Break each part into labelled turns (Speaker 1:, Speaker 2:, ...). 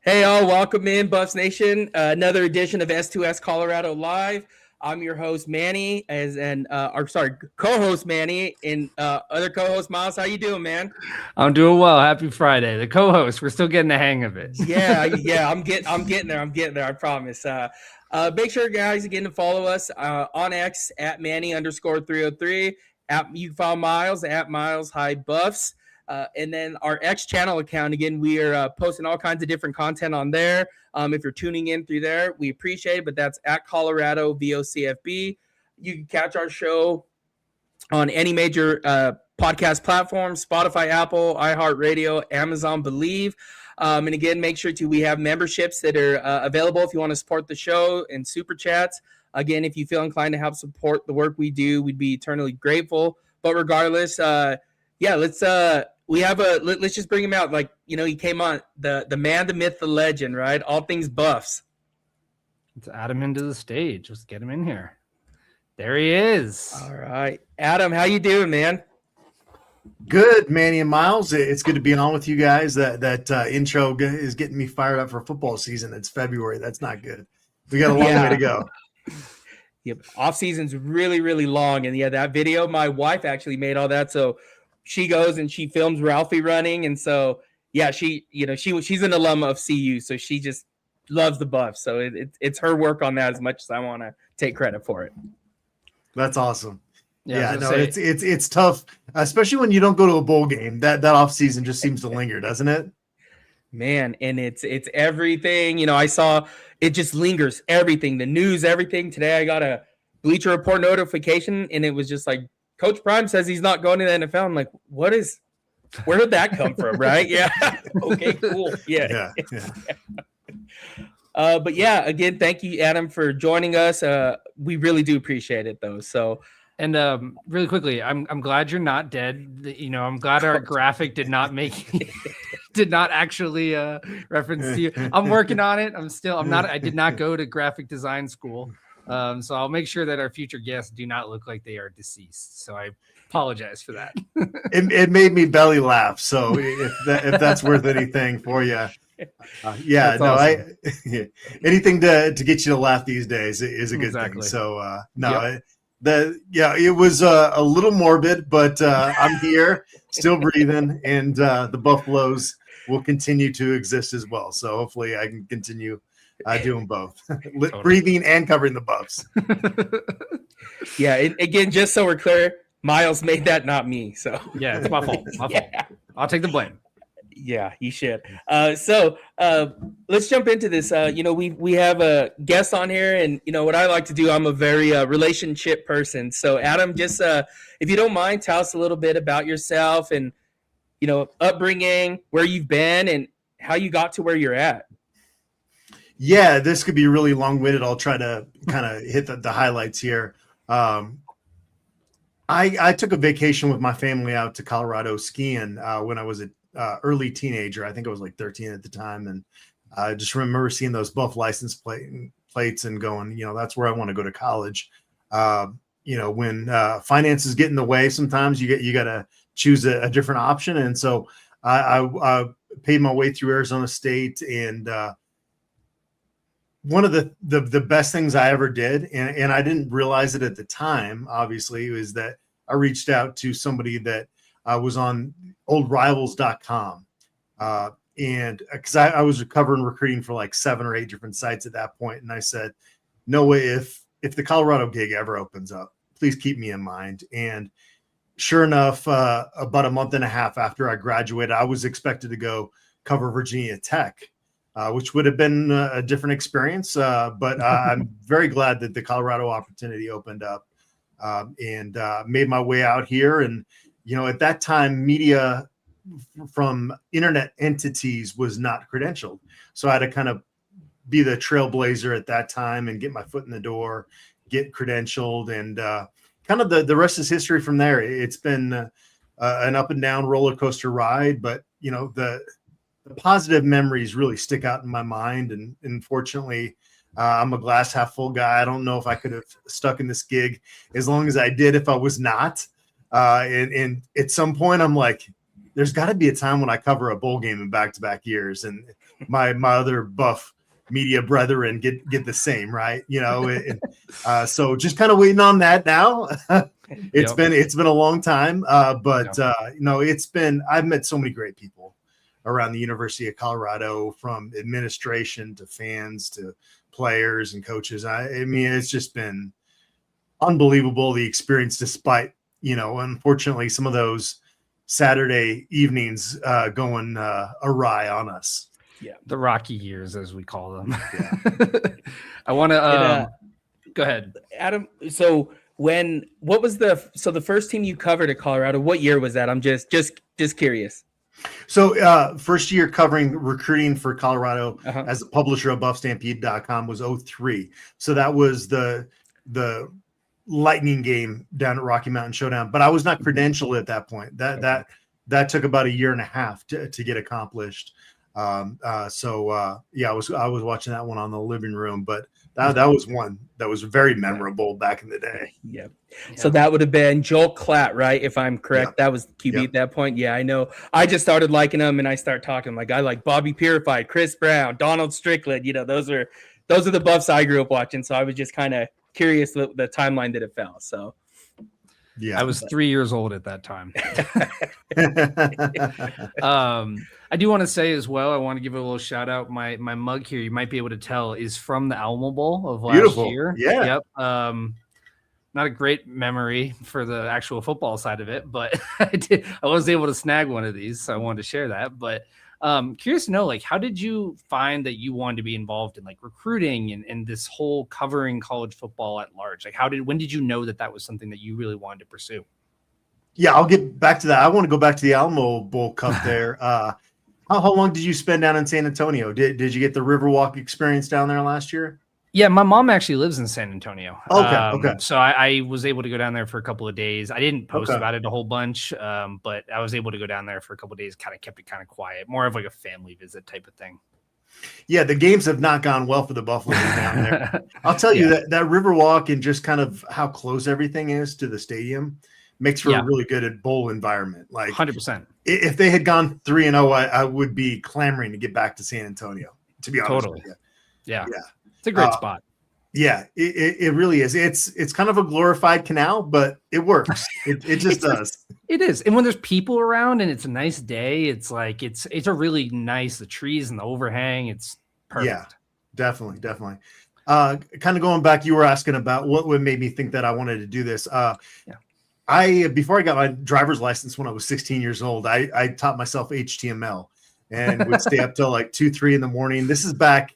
Speaker 1: Hey, all, welcome in, Buffs Nation. Another edition of S2S Colorado Live. I'm your host, Manny, co-host Manny, and other co-host Miles. How you doing, man?
Speaker 2: I'm doing well. Happy Friday. The co-host, we're still getting the hang of it.
Speaker 1: Yeah. I'm getting there. I promise. Make sure, guys, again, to follow us on X at Manny_303. You can follow Miles at Miles High Buffs. And then our X channel account, again, we are posting all kinds of different content on there. If you're tuning in through there, we appreciate it, but that's at Colorado VOCFB. You can catch our show on any major podcast platform: Spotify, Apple, iHeartRadio, Amazon, Believe. And again, make sure we have memberships that are available if you want to support the show, and super chats. Again, if you feel inclined to help support the work we do, we'd be eternally grateful. But regardless, let's just bring him out. Like, he came on, the man, the myth, the legend, right? All things Buffs.
Speaker 2: Let's add him into the stage. Let's get him in here. There he is.
Speaker 1: All right. Adam, how you doing, man?
Speaker 3: Good, Manny and Miles. It's good to be on with you guys. That intro is getting me fired up for football season. It's February. That's not good. We got a long way to go.
Speaker 1: Yep. Off season's really, really long. And that video, my wife actually made all that. So she goes and she films Ralphie running. And so, she's an alum of CU. So she just loves the Buffs. So it's her work on that as much as I want to take credit for it.
Speaker 3: That's awesome. It's tough, especially when you don't go to a bowl game. That off season just seems to linger, doesn't it?
Speaker 1: Man, and it's everything. I saw it just lingers. Everything, the news, everything. Today I got a Bleacher Report notification, and it was just like, Coach Prime says he's not going to the NFL. I'm like, where did that come from? Right? Yeah. Okay, cool. Yeah. But again, thank you, Adam, for joining us. We really do appreciate it, though. So.
Speaker 2: And really quickly, I'm glad you're not dead. I'm glad our graphic did not actually reference you. I'm working on it. I did not go to graphic design school. So I'll make sure that our future guests do not look like they are deceased. So I apologize for that.
Speaker 3: It made me belly laugh. So if that's worth anything for you. Awesome. Anything to get you to laugh these days is a good thing. So it was a little morbid, but I'm here, still breathing, and the Buffaloes will continue to exist as well. So hopefully I can continue doing both, breathing and covering the Buffs.
Speaker 1: Again, just so we're clear, Miles made that, not me. So
Speaker 2: it's my fault. Fault. I'll take the blame.
Speaker 1: Yeah, you should. So let's jump into this. We have a guest on here, and what I like to do, I'm a very relationship person. So Adam, just if you don't mind, tell us a little bit about yourself and upbringing, where you've been, and how you got to where you're at.
Speaker 3: Yeah, this could be really long-winded. I'll try to kind of hit the highlights here. I took a vacation with my family out to Colorado skiing when I was early teenager. I think I was like 13 at the time, and I just remember seeing those Buff license plates and going, that's where I want to go to college. When finances get in the way, sometimes you got to choose a different option, and so I paid my way through Arizona State, and one of the best things I ever did, and I didn't realize it at the time, obviously, was that I reached out to somebody that was on oldrivals.com. And because I was covering recruiting for like 7 or 8 different sites at that point. And I said, Noah, if the Colorado gig ever opens up, please keep me in mind. And sure enough, about a month and a half after I graduated, I was expected to go cover Virginia Tech, which would have been a different experience. But I'm very glad that the Colorado opportunity opened up, and made my way out here. And, at that time, media from internet entities was not credentialed. So I had to kind of be the trailblazer at that time and get my foot in the door, get credentialed, and kind of the rest is history from there. It's been an up and down roller coaster ride, but the positive memories really stick out in my mind. And unfortunately, I'm a glass half full guy. I don't know if I could have stuck in this gig as long as I did if I was not. And at some point, I'm like, there's got to be a time when I cover a bowl game in back-to-back years. And my other buff media brethren get the same, right? So just kind of waiting on that now. It's been a long time, but I've met so many great people around the University of Colorado, from administration to fans to players and coaches. I mean, it's just been unbelievable, the experience, despite, unfortunately, some of those Saturday evenings going awry on us.
Speaker 2: Yeah, the rocky years, as we call them. Yeah. I want to go ahead,
Speaker 1: Adam. So what was the first team you covered at Colorado? What year was that? I'm just curious.
Speaker 3: So first year covering recruiting for Colorado as a publisher of BuffStampede.com was 2003. So that was the lightning game down at Rocky Mountain Showdown. But I was not credentialed at that point. That took about a year and a half to get accomplished. I was watching that one on the living room, but that was one that was very memorable back in the day.
Speaker 1: Yeah. So that would have been Joel Klatt, right? If I'm correct, that was QB at that point. Yeah, I know. I just started liking him, and I start talking like I like Bobby Purified, Chris Brown, Donald Strickland. Those are the Buffs I grew up watching. So I was just kind of curious the timeline that it fell. So.
Speaker 2: Yeah, I was 3 years old at that time. I do want to say as well, I want to give a little shout out. My mug here, you might be able to tell, is from the Alamo Bowl of last year.
Speaker 3: Yeah.
Speaker 2: Yep. Not a great memory for the actual football side of it, but I was able to snag one of these, so I wanted to share that. But curious to know, like, how did you find that you wanted to be involved in like recruiting and this whole covering college football at large? Like, when did you know that was something that you really wanted to pursue?
Speaker 3: Yeah, I'll get back to that. I want to go back to the Alamo Bowl Cup there. How long did you spend down in San Antonio? Did you get the Riverwalk experience down there last year?
Speaker 2: Yeah, my mom actually lives in San Antonio.
Speaker 3: Okay.
Speaker 2: So I was able to go down there for a couple of days. I didn't post about it a whole bunch, but I was able to go down there for a couple of days, kind of kept it kind of quiet, more of like a family visit type of thing.
Speaker 3: Yeah, the games have not gone well for the Buffalo down there. I'll tell you that Riverwalk and just kind of how close everything is to the stadium makes for a really good bowl environment. Like
Speaker 2: 100%.
Speaker 3: If they had gone 3-0, I would be clamoring to get back to San Antonio, to be honest with you.
Speaker 2: Yeah. It's a great spot.
Speaker 3: Yeah, it really is. It's kind of a glorified canal, but it works. It just does.
Speaker 2: It is. And when there's people around and it's a nice day, it's like it's a really nice, the trees and the overhang. It's perfect.
Speaker 3: Yeah, definitely. Kind of going back, you were asking about what made me think that I wanted to do this. Before I got my driver's license when I was 16 years old, I taught myself HTML and would stay up till like 2-3 in the morning. This is back.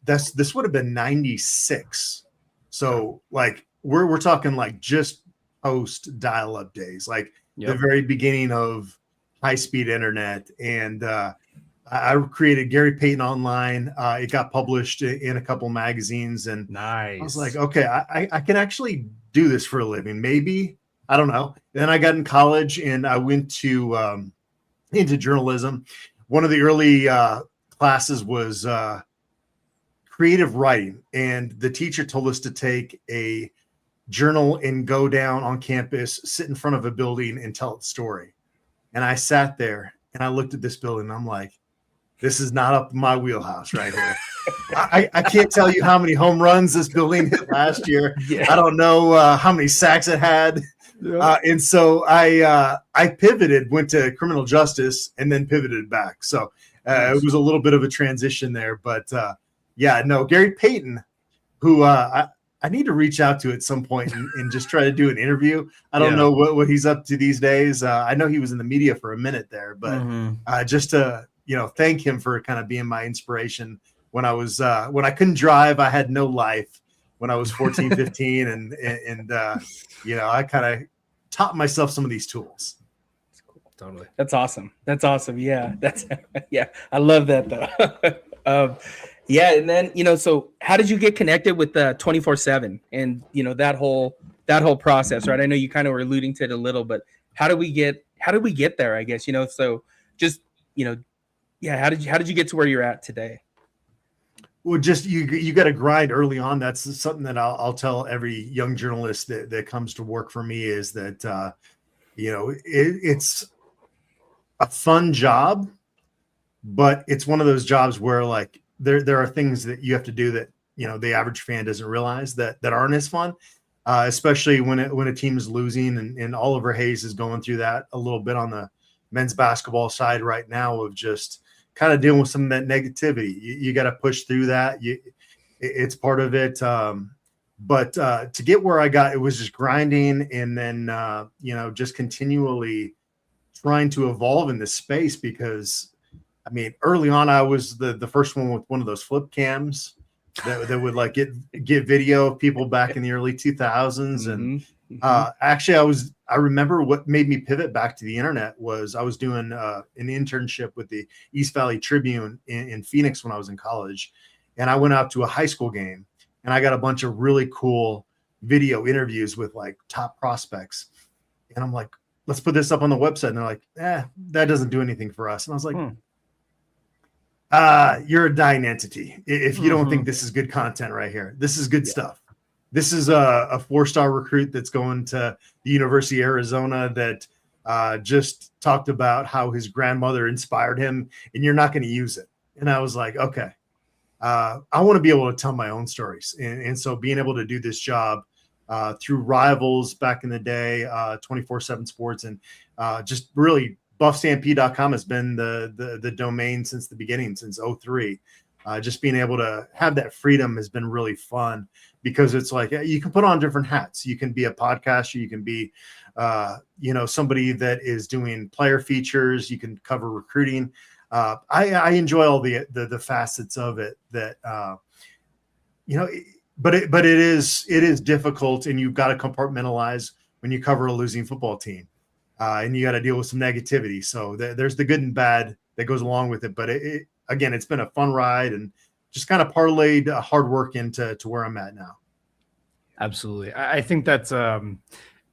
Speaker 3: This would have been 96. So like we're talking like just post dial-up days, like the very beginning of high-speed internet. And I created Gary Payton Online. It got published in a couple magazines, and
Speaker 2: nice.
Speaker 3: I was like, okay, I can actually do this for a living. Maybe, I don't know. Then I got in college and I went to into journalism. One of the early classes was creative writing, and the teacher told us to take a journal and go down on campus, sit in front of a building and tell its story. And I sat there and I looked at this building and I'm like, this is not up my wheelhouse right here. I can't tell you how many home runs this building hit last year. Yeah. I don't know how many sacks it had. Yeah. And so I pivoted, went to criminal justice, and then pivoted back. So it was a little bit of a transition there. But Gary Payton, who I need to reach out to at some point and just try to do an interview. I don't know what he's up to these days. I know he was in the media for a minute there, but just to thank him for kind of being my inspiration when I was when I couldn't drive. I had no life when I was 14, 15, and I kind of taught myself some of these tools.
Speaker 2: Totally.
Speaker 1: That's awesome. Yeah, I love that though. And then so how did you get connected with the 24/7 and that whole process, right? I know you kind of were alluding to it a little, but how did we get there? I guess so just how did you get to where you're at today?
Speaker 3: Well, just you got to grind early on. That's something that I'll tell every young journalist that comes to work for me, is that it's a fun job, but it's one of those jobs where like there are things that you have to do that, you know, the average fan doesn't realize that aren't as fun. Especially when a team is losing, and Oliver Hayes is going through that a little bit on the men's basketball side right now, of just kind of dealing with some of that negativity. You got to push through that. It's part of it. But to get where I got, it was just grinding, and then you know, just continually trying to evolve in this space, because I mean, early on, I was the first one with one of those flip cams that would like get video of people back in the early 2000s. And actually, I remember what made me pivot back to the internet was I was doing an internship with the East Valley Tribune in Phoenix when I was in college, and I went out to a high school game, and I got a bunch of really cool video interviews with like top prospects, and I'm like, let's put this up on the website, and they're like, that doesn't do anything for us. And I was like, you're a dying entity if you don't think this is good content right here. This is good stuff. This is a 4-star recruit that's going to the University of Arizona that just talked about how his grandmother inspired him, and you're not going to use it. And I was like, okay, I want to be able to tell my own stories. And so being able to do this job through Rivals back in the day, 24/7 Sports, and just really buffstampede.com has been the domain since the beginning, since 03. Just being able to have that freedom has been really fun, because it's like you can put on different hats. You can be a podcaster, you can be you know, somebody that is doing player features, you can cover recruiting. I enjoy all the facets of it that you know, but it is difficult, and you've got to compartmentalize when you cover a losing football team. And you got to deal with some negativity. So there's the good and bad that goes along with it. But again, it's been a fun ride, and just kind of parlayed hard work into where I'm at now.
Speaker 2: Absolutely. I think that's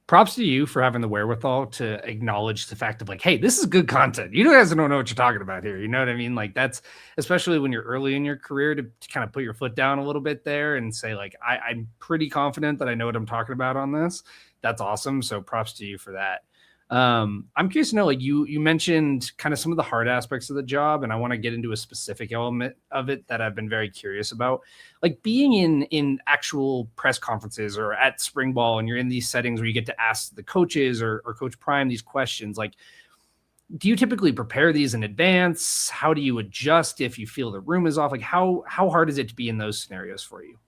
Speaker 2: props to you for having the wherewithal to acknowledge the fact of like, hey, this is good content. You guys don't know what you're talking about here. You know what I mean? Like, that's especially when you're early in your career, to kind of put your foot down a little bit there and say like, I'm pretty confident that I know what I'm talking about on this. That's awesome. So props to you for that. I'm curious to know, like you mentioned kind of some of the hard aspects of the job, and I want to get into a specific element of it that I've been very curious about, like being in actual press conferences or at spring ball, and you're in these settings where you get to ask the coaches or Coach Prime these questions. Like, do you typically prepare these in advance? How do you adjust if you feel the room is off? Like how hard is it to be in those scenarios for you?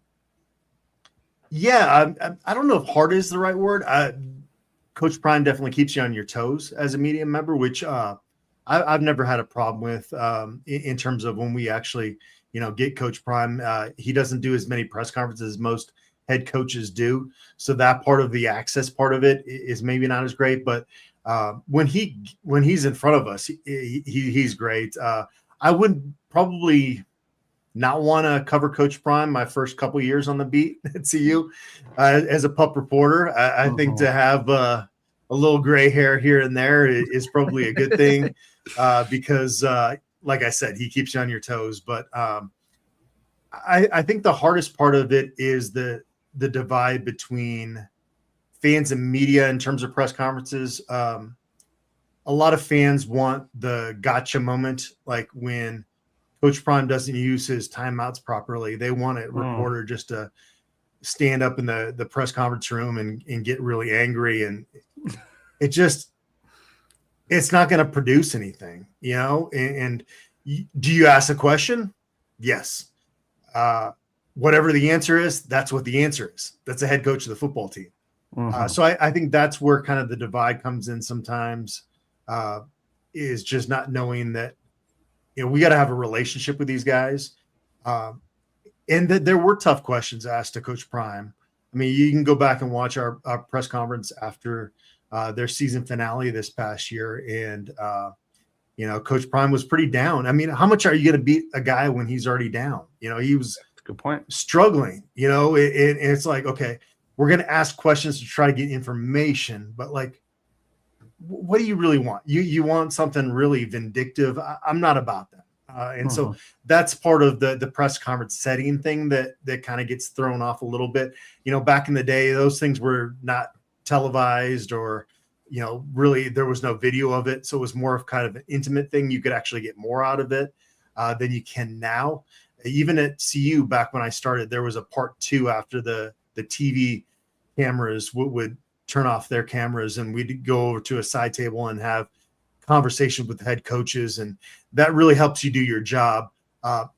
Speaker 3: Yeah, I don't know if hard is the right word. Coach Prime definitely keeps you on your toes as a media member, which I've never had a problem with in terms of when we actually, you know, get Coach Prime. He doesn't do as many press conferences as most head coaches do. So that part of the access part of it is maybe not as great. But when he's in front of us, he's great. I would probably not want to cover Coach Prime my first couple years on the beat at CU as a pup reporter. I think to have a little gray hair here and there is probably a good thing because, like I said, he keeps you on your toes. But I think the hardest part of it is the divide between fans and media in terms of press conferences. A lot of fans want the gotcha moment, like when Coach Prime doesn't use his timeouts properly. They want a reporter just to stand up in the press conference room and get really angry. And it's not going to produce anything, you know? And do you ask a question? Yes. Whatever the answer is, that's what the answer is. That's a head coach of the football team. So I think that's where kind of the divide comes in sometimes, is just not knowing that, you know, we got to have a relationship with these guys. And that there were tough questions asked to Coach Prime. I mean, you can go back and watch our press conference after their season finale this past year. And, you know, Coach Prime was pretty down. I mean, how much are you going to beat a guy when he's already down? You know, he was
Speaker 2: good point.
Speaker 3: Struggling, you know, and it's like, okay, we're going to ask questions to try to get information, but like, what do you really want? You want something really vindictive? I'm not about that. And so that's part of the press conference setting thing that kind of gets thrown off a little bit. You know, back in the day, those things were not televised or really there was no video of it. So it was more of kind of an intimate thing. You could actually get more out of it than you can now. Even at CU back when I started, there was a part 2 after the TV cameras would turn off their cameras, and we'd go over to a side table and have conversation with the head coaches. And that really helps you do your job.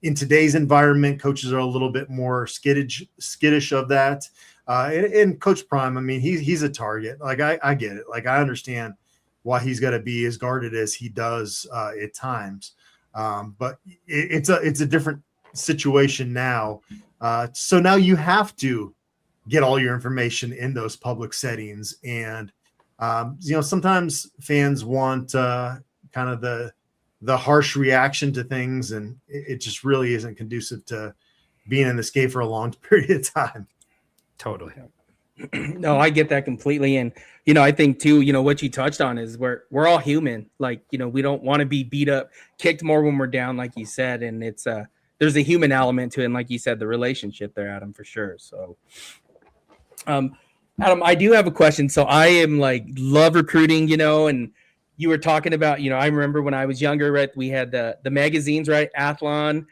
Speaker 3: In today's environment, coaches are a little bit more skittish of that. And Coach Prime, I mean, he's a target. Like I get it. Like I understand why he's got to be as guarded as he does at times. But it's a different situation now. So now you have to get all your information in those public settings. And, sometimes fans want kind of the harsh reaction to things, and it just really isn't conducive to being in this game for a long period of time.
Speaker 2: Totally.
Speaker 1: No, I get that completely. And, I think too, what you touched on is we're all human. Like, we don't want to be beat up, kicked more when we're down, like you said. And it's there's a human element to it. And like you said, the relationship there, Adam, for sure. So, Adam, I do have a question. So I am love recruiting, and you were talking about, I remember when I was younger, right? We had the magazines, right? Athlon,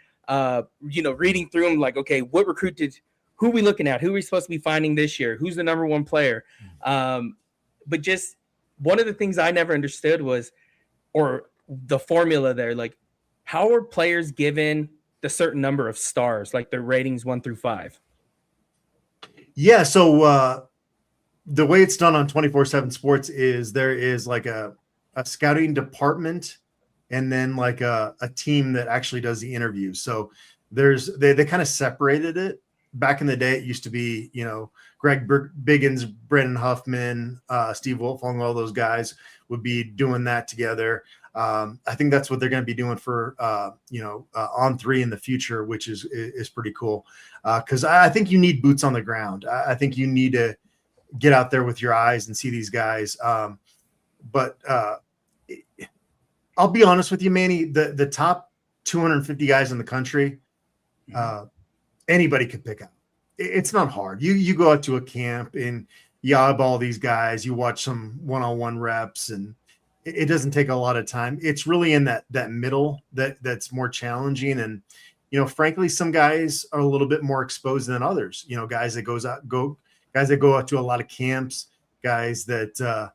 Speaker 1: reading through them like, okay, what recruit who are we looking at? Who are we supposed to be finding this year? Who's the number one player? But just one of the things I never understood was, or the formula there, like how are players given the certain number of stars, like their ratings 1 through 5?
Speaker 3: Yeah. So the way it's done on 24/7 Sports is there is like a scouting department and then like a team that actually does the interviews. So they kind of separated it. Back in the day, it used to be, Greg Biggins, Brendan Huffman, Steve Wolfong, all those guys would be doing that together. I think that's what they're going to be doing for, On3 in the future, which is pretty cool. Because I think you need boots on the ground. I think you need to get out there with your eyes and see these guys. But I'll be honest with you, Manny, the top 250 guys in the country, anybody can pick out. It's not hard. You go out to a camp and you eyeball these guys, you watch some one-on-one reps, and it doesn't take a lot of time. It's really in that middle that's more challenging. And, frankly, some guys are a little bit more exposed than others, guys that go out to a lot of camps, guys that,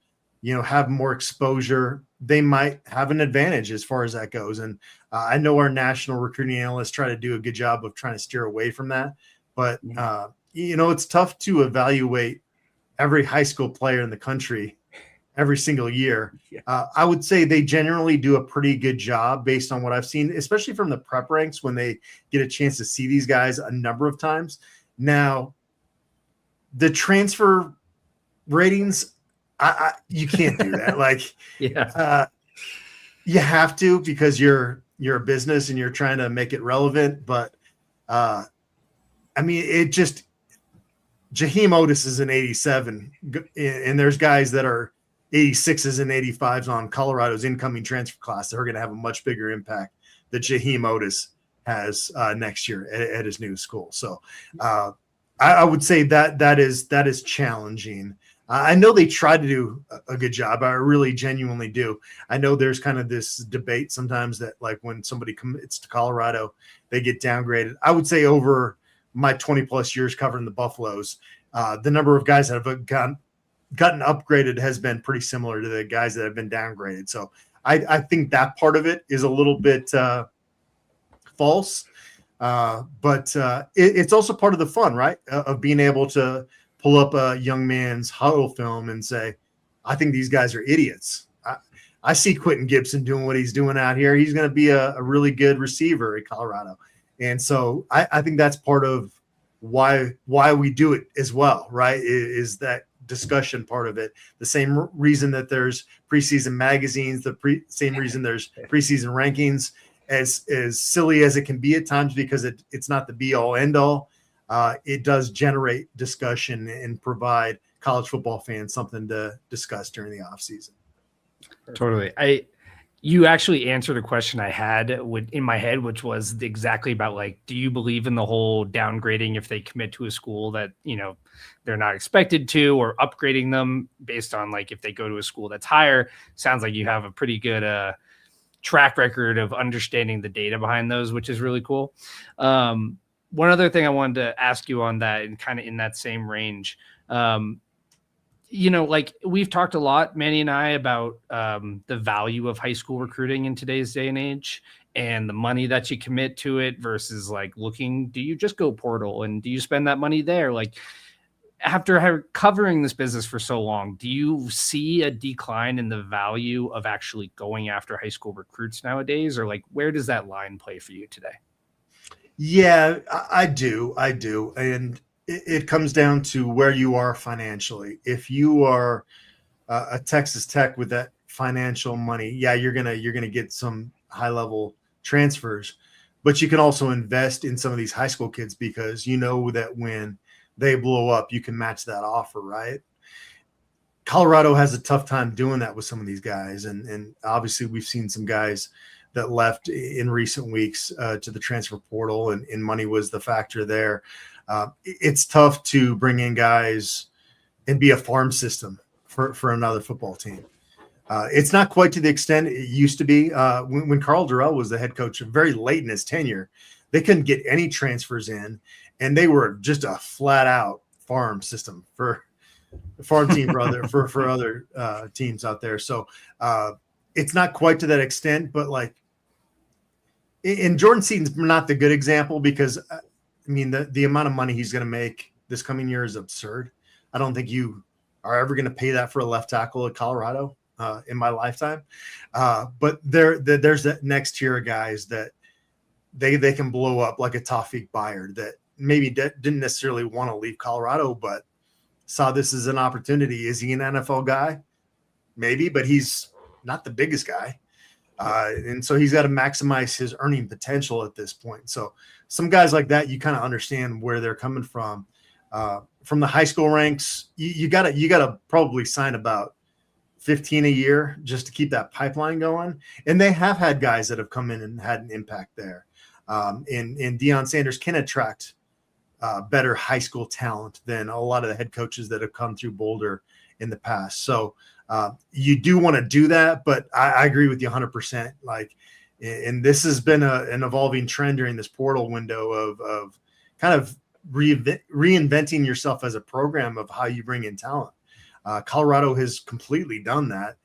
Speaker 3: have more exposure. They might have an advantage as far as that goes. And I know our national recruiting analysts try to do a good job of trying to steer away from that. But, it's tough to evaluate every high school player in the country every single year. I would say they generally do a pretty good job based on what I've seen, especially from the prep ranks when they get a chance to see these guys a number of times. Now, the transfer ratings, you can't do that. You have to, because you're a business and you're trying to make it relevant. But Jaheim Otis is an 87, and there's guys that are 86s and 85s on Colorado's incoming transfer class that are going to have a much bigger impact that Jaheim Otis has next year at his new school. So I would say that is challenging. I know they try to do a good job. I really genuinely do. I know there's kind of this debate sometimes that like when somebody commits to Colorado, they get downgraded. I would say over my 20 plus years covering the Buffaloes, the number of guys that have gotten upgraded has been pretty similar to the guys that have been downgraded. So I think that part of it is a little bit false. But it's also part of the fun, right? Of being able to pull up a young man's huddle film and say, I think these guys are idiots. I see Quentin Gibson doing what he's doing out here. He's going to be a really good receiver at Colorado. And so I think that's part of why we do it as well, right? Is that discussion part of it. The same reason that there's preseason magazines, same reason there's preseason rankings, as silly as it can be at times, because it's not the be all end all. It does generate discussion and provide college football fans something to discuss during the off season.
Speaker 2: Totally. You actually answered a question I had in my head, which was exactly about like, do you believe in the whole downgrading if they commit to a school that, they're not expected to, or upgrading them based on like if they go to a school that's higher? Sounds like you have a pretty good track record of understanding the data behind those, which is really cool. One other thing I wanted to ask you on that, and kind of in that same range, like we've talked a lot, Manny and I, about the value of high school recruiting in today's day and age, and the money that you commit to it versus like do you just go portal and do you spend that money there? Like, after covering this business for so long, do you see a decline in the value of actually going after high school recruits nowadays? Or like, where does that line play for you today?
Speaker 3: Yeah, I do. And it comes down to where you are financially. If you are a Texas Tech with that financial money, yeah, you're gonna get some high level transfers, but you can also invest in some of these high school kids because you know that when they blow up, you can match that offer, right? Colorado has a tough time doing that with some of these guys, and obviously we've seen some guys that left in recent weeks to the transfer portal, and money was the factor there. It's tough to bring in guys and be a farm system for another football team. It's not quite to the extent it used to be. When Carl Durrell was the head coach, very late in his tenure, they couldn't get any transfers in, and they were just a flat out farm system for farm team for other teams out there. So it's not quite to that extent, but like, and Jordan Seaton's not the good example because the amount of money he's going to make this coming year is absurd. I don't think you are ever going to pay that for a left tackle at Colorado in my lifetime. But there's that next tier of guys that they can blow up like a Tawfiq Bayard that maybe didn't necessarily want to leave Colorado, but saw this as an opportunity. Is he an NFL guy? Maybe, but he's not the biggest guy. And so he's got to maximize his earning potential at this point. So some guys like that, you kind of understand where they're coming from. From the high school ranks, you gotta probably sign about 15 a year just to keep that pipeline going. And they have had guys that have come in and had an impact there. And Deion Sanders can attract better high school talent than a lot of the head coaches that have come through Boulder in the past. So you do want to do that, but I agree with you 100%. Like, and this has been an evolving trend during this portal window of kind of reinventing yourself as a program of how you bring in talent. Colorado has completely done that.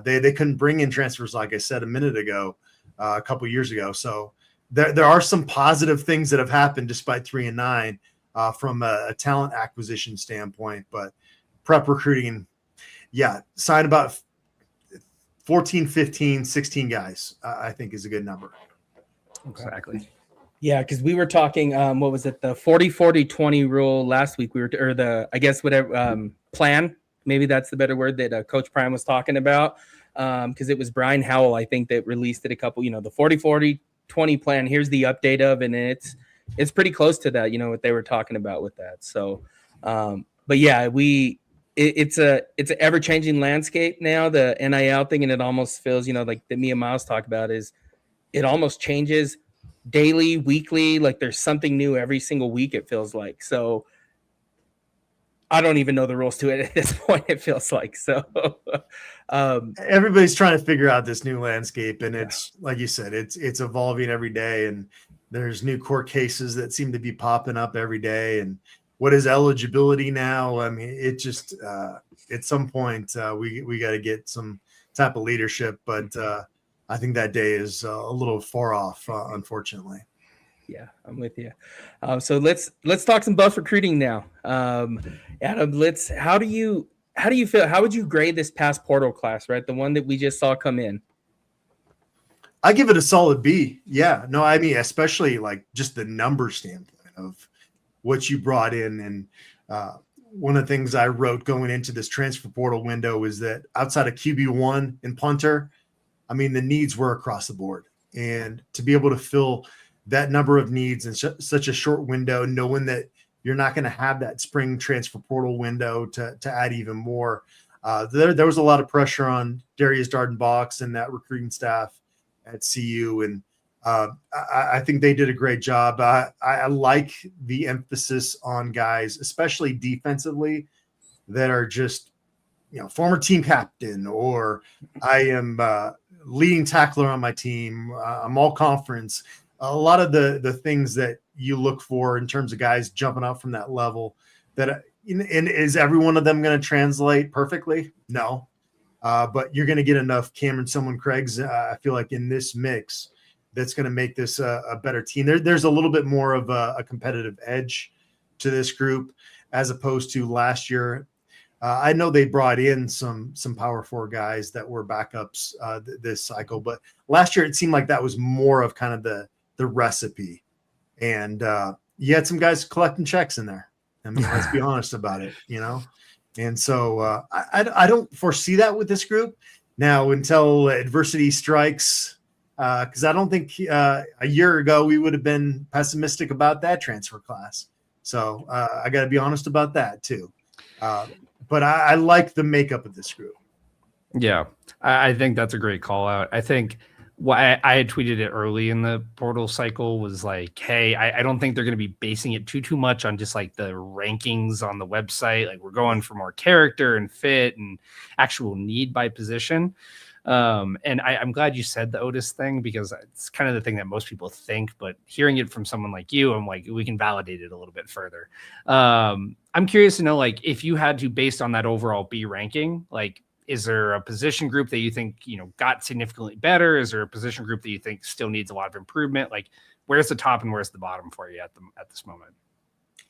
Speaker 3: They couldn't bring in transfers, like I said a minute ago, a couple of years ago. So there are some positive things that have happened despite 3-9 from a talent acquisition standpoint, but prep recruiting, yeah, sign about 14, 15, 16 guys, I think is a good number.
Speaker 2: Exactly.
Speaker 1: Yeah, because we were talking, what was it, the 40-40-20 rule last week? Plan, maybe that's the better word that Coach Prime was talking about, because it was Brian Howell, I think, that released it a couple, the 40-40-20 plan. Here's the update of, and it's pretty close to that, what they were talking about with that. So, but yeah, it's an ever-changing landscape now, the NIL thing, and it almost feels, like that me and Miles talk about is it almost changes daily, weekly, like there's something new every single week, it feels like. So I don't even know the rules to it at this point, it feels like. So
Speaker 3: everybody's trying to figure out this new landscape, and it's like you said, it's evolving every day, and there's new court cases that seem to be popping up every day. And what is eligibility now? I mean, it just at some point we got to get some type of leadership, but I think that day is a little far off, unfortunately.
Speaker 1: Yeah, I'm with you. So let's talk some Buff recruiting now. Adam, how do you feel? How would you grade this past portal class, right? The one that we just saw come in.
Speaker 3: I give it a solid B. Yeah, no, I mean, especially like just the number standpoint of what you brought in. And one of the things I wrote going into this transfer portal window is that outside of QB1 and punter, I mean, the needs were across the board. And to be able to fill that number of needs in such a short window, knowing that you're not going to have that spring transfer portal window to add even more, There was a lot of pressure on Darius Darden-Box and that recruiting staff at CU, and I think they did a great job. I like the emphasis on guys, especially defensively, that are just, former team captain, or I am leading tackler on my team. I'm all conference. A lot of the things that you look for in terms of guys jumping up from that level. That and is every one of them going to translate perfectly? No, but you're going to get enough Cameron Craigs. I feel like in this mix, that's going to make this a better team. There's a little bit more of a competitive edge to this group as opposed to last year. I know they brought in some Power 4 guys that were backups this cycle, but last year it seemed like that was more of kind of the recipe. And you had some guys collecting checks in there. I mean, let's be honest about it, And so I don't foresee that with this group now until adversity strikes, because I don't think a year ago we would have been pessimistic about that transfer class. So I got to be honest about that too. But I like the makeup of this group.
Speaker 2: Yeah, I think that's a great call out. I think why I had tweeted it early in the portal cycle was like, hey, I don't think they're going to be basing it too much on just like the rankings on the website. Like we're going for more character and fit and actual need by position. And I'm glad you said the Otis thing, because it's kind of the thing that most people think, but hearing it from someone like you, I'm like, we can validate it a little bit further. I'm curious to know, like, if you had to, based on that overall B ranking, like, is there a position group that you think, got significantly better? Is there a position group that you think still needs a lot of improvement? Like, where's the top and where's the bottom for you at this moment?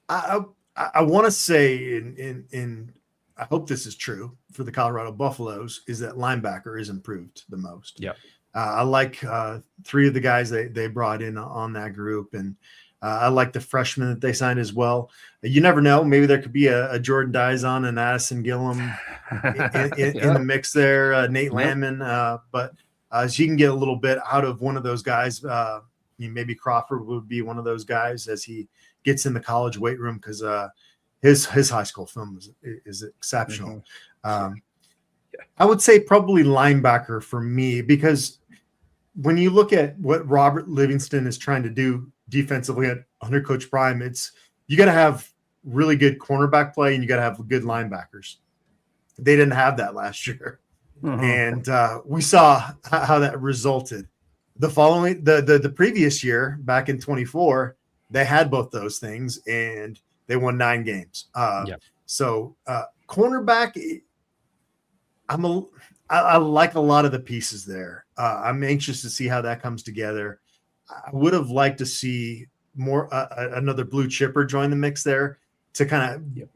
Speaker 3: I want to say in I hope this is true for the Colorado Buffaloes, is that linebacker is improved the most.
Speaker 2: Yeah.
Speaker 3: I like 3 of the guys they brought in on that group. And I like the freshmen that they signed as well. You never know. Maybe there could be a Jordan Dizon and Addison Gillum in the mix there, Nate Landman. But as you can get a little bit out of one of those guys, maybe Crawford would be one of those guys as he gets in the college weight room, because his high school film is exceptional.
Speaker 2: Mm-hmm.
Speaker 3: I would say probably linebacker for me, because when you look at what Robert Livingston is trying to do defensively under Coach Prime, you got to have really good cornerback play and you got to have good linebackers. They didn't have that last year.
Speaker 2: Mm-hmm.
Speaker 3: And we saw how that resulted. The previous year, back in 24, they had both those things and they won 9 games. So cornerback, I like a lot of the pieces there. I'm anxious to see how that comes together. I would have liked to see more another blue chipper join the mix there to kind of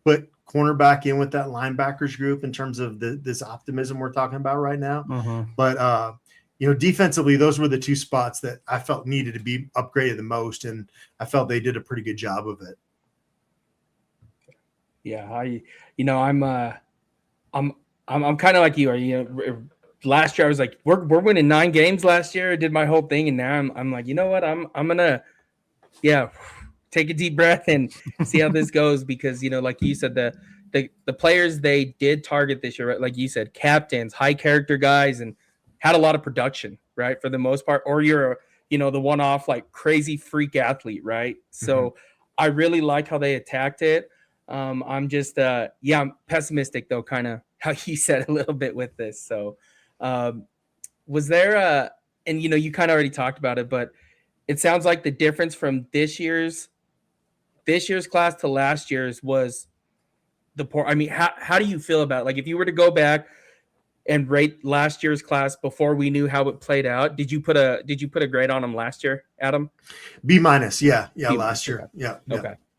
Speaker 3: put cornerback in with that linebackers group in terms of this optimism we're talking about right now.
Speaker 2: Mm-hmm.
Speaker 3: But defensively, those were the 2 spots that I felt needed to be upgraded the most, and I felt they did a pretty good job of it.
Speaker 1: Yeah, I'm kind of like you. Last year I was like, we're winning 9 games last year. I did my whole thing, and now I'm like, you know what? I'm gonna take a deep breath and see how this goes, because like you said, the players they did target this year, right? Like you said, captains, high character guys, and had a lot of production, right? For the most part, or you're the one-off like crazy freak athlete, right? So I really like how they attacked it. I'm just I'm pessimistic though, kind of how you said a little bit with this. So was there and you kind of already talked about it, but it sounds like the difference from this year's class to last year's was I mean, how do you feel about it? Like, if you were to go back and rate last year's class before we knew how it played out, did you put a grade on them last year, Adam?
Speaker 3: B-. Yeah. Last year. Yeah.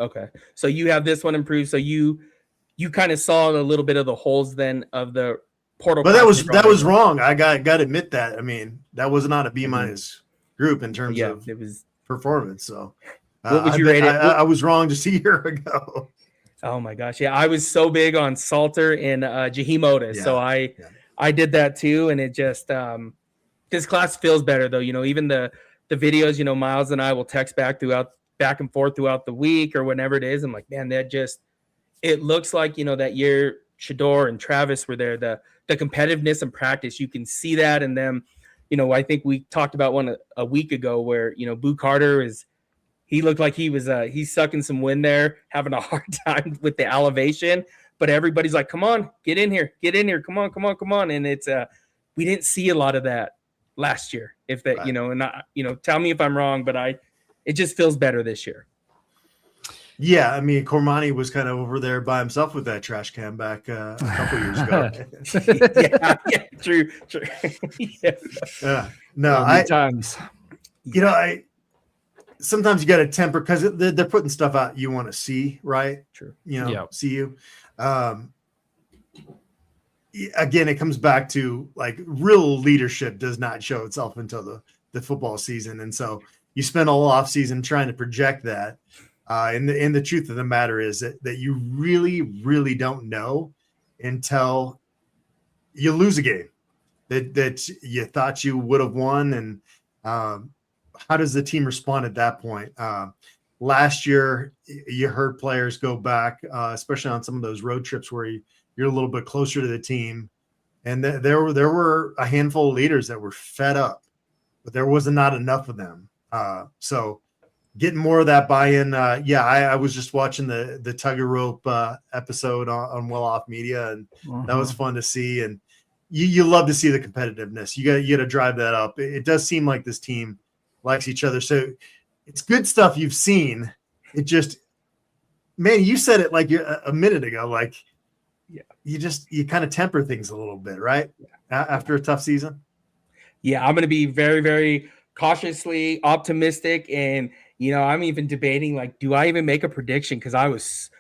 Speaker 1: Okay. So you have this one improved. So you kind of saw a little bit of the holes then of the portal.
Speaker 3: But that was wrong. I got to admit that. I mean, that was not a B- group in terms of
Speaker 1: it was
Speaker 3: performance. So
Speaker 1: what would you rate it?
Speaker 3: I was wrong just a year ago.
Speaker 1: Oh my gosh. Yeah. I was so big on Salter and Jaheim Otis. Yeah. So I did that too. And it just, this class feels better though. Even the videos, Miles and I will text back and forth throughout the week or whenever it is. I'm like, man, it looks like, that year Shador and Travis were there, the competitiveness in practice, you can see that in them. I think we talked about one a week ago where, Boo Carter he looked like he was he's sucking some wind there, having a hard time with the elevation, but everybody's like, come on, get in here, come on. And it's we didn't see a lot of that last year. If that,
Speaker 3: right.
Speaker 1: And tell me if I'm wrong, but it just feels better this year.
Speaker 3: Yeah, I mean, Cormani was kind of over there by himself with that trash can back a couple years ago.
Speaker 1: yeah, true.
Speaker 3: No,
Speaker 2: times.
Speaker 3: Sometimes you got to temper because they're putting stuff out you want to see, right?
Speaker 1: True.
Speaker 3: See you. Again, it comes back to like real leadership does not show itself until the football season, and so you spend all off season trying to project that. And the truth of the matter is that you really, really don't know until you lose a game that you thought you would have won. And how does the team respond at that point? Last year, you heard players go back, especially on some of those road trips where you're a little bit closer to the team. And there were a handful of leaders that were fed up, but there was not enough of them. So getting more of that buy-in. I was just watching the tug of rope episode on Well Off Media, and that was fun to see. And you love to see the competitiveness. You got to drive that up. It does seem like this team likes each other. So it's good stuff you've seen. It just, man, you said it like a minute ago. Like, you kind of temper things a little bit, right? After a tough season.
Speaker 1: Yeah, I'm going to be very, very cautiously optimistic, and I'm even debating, like, do I even make a prediction? Because I was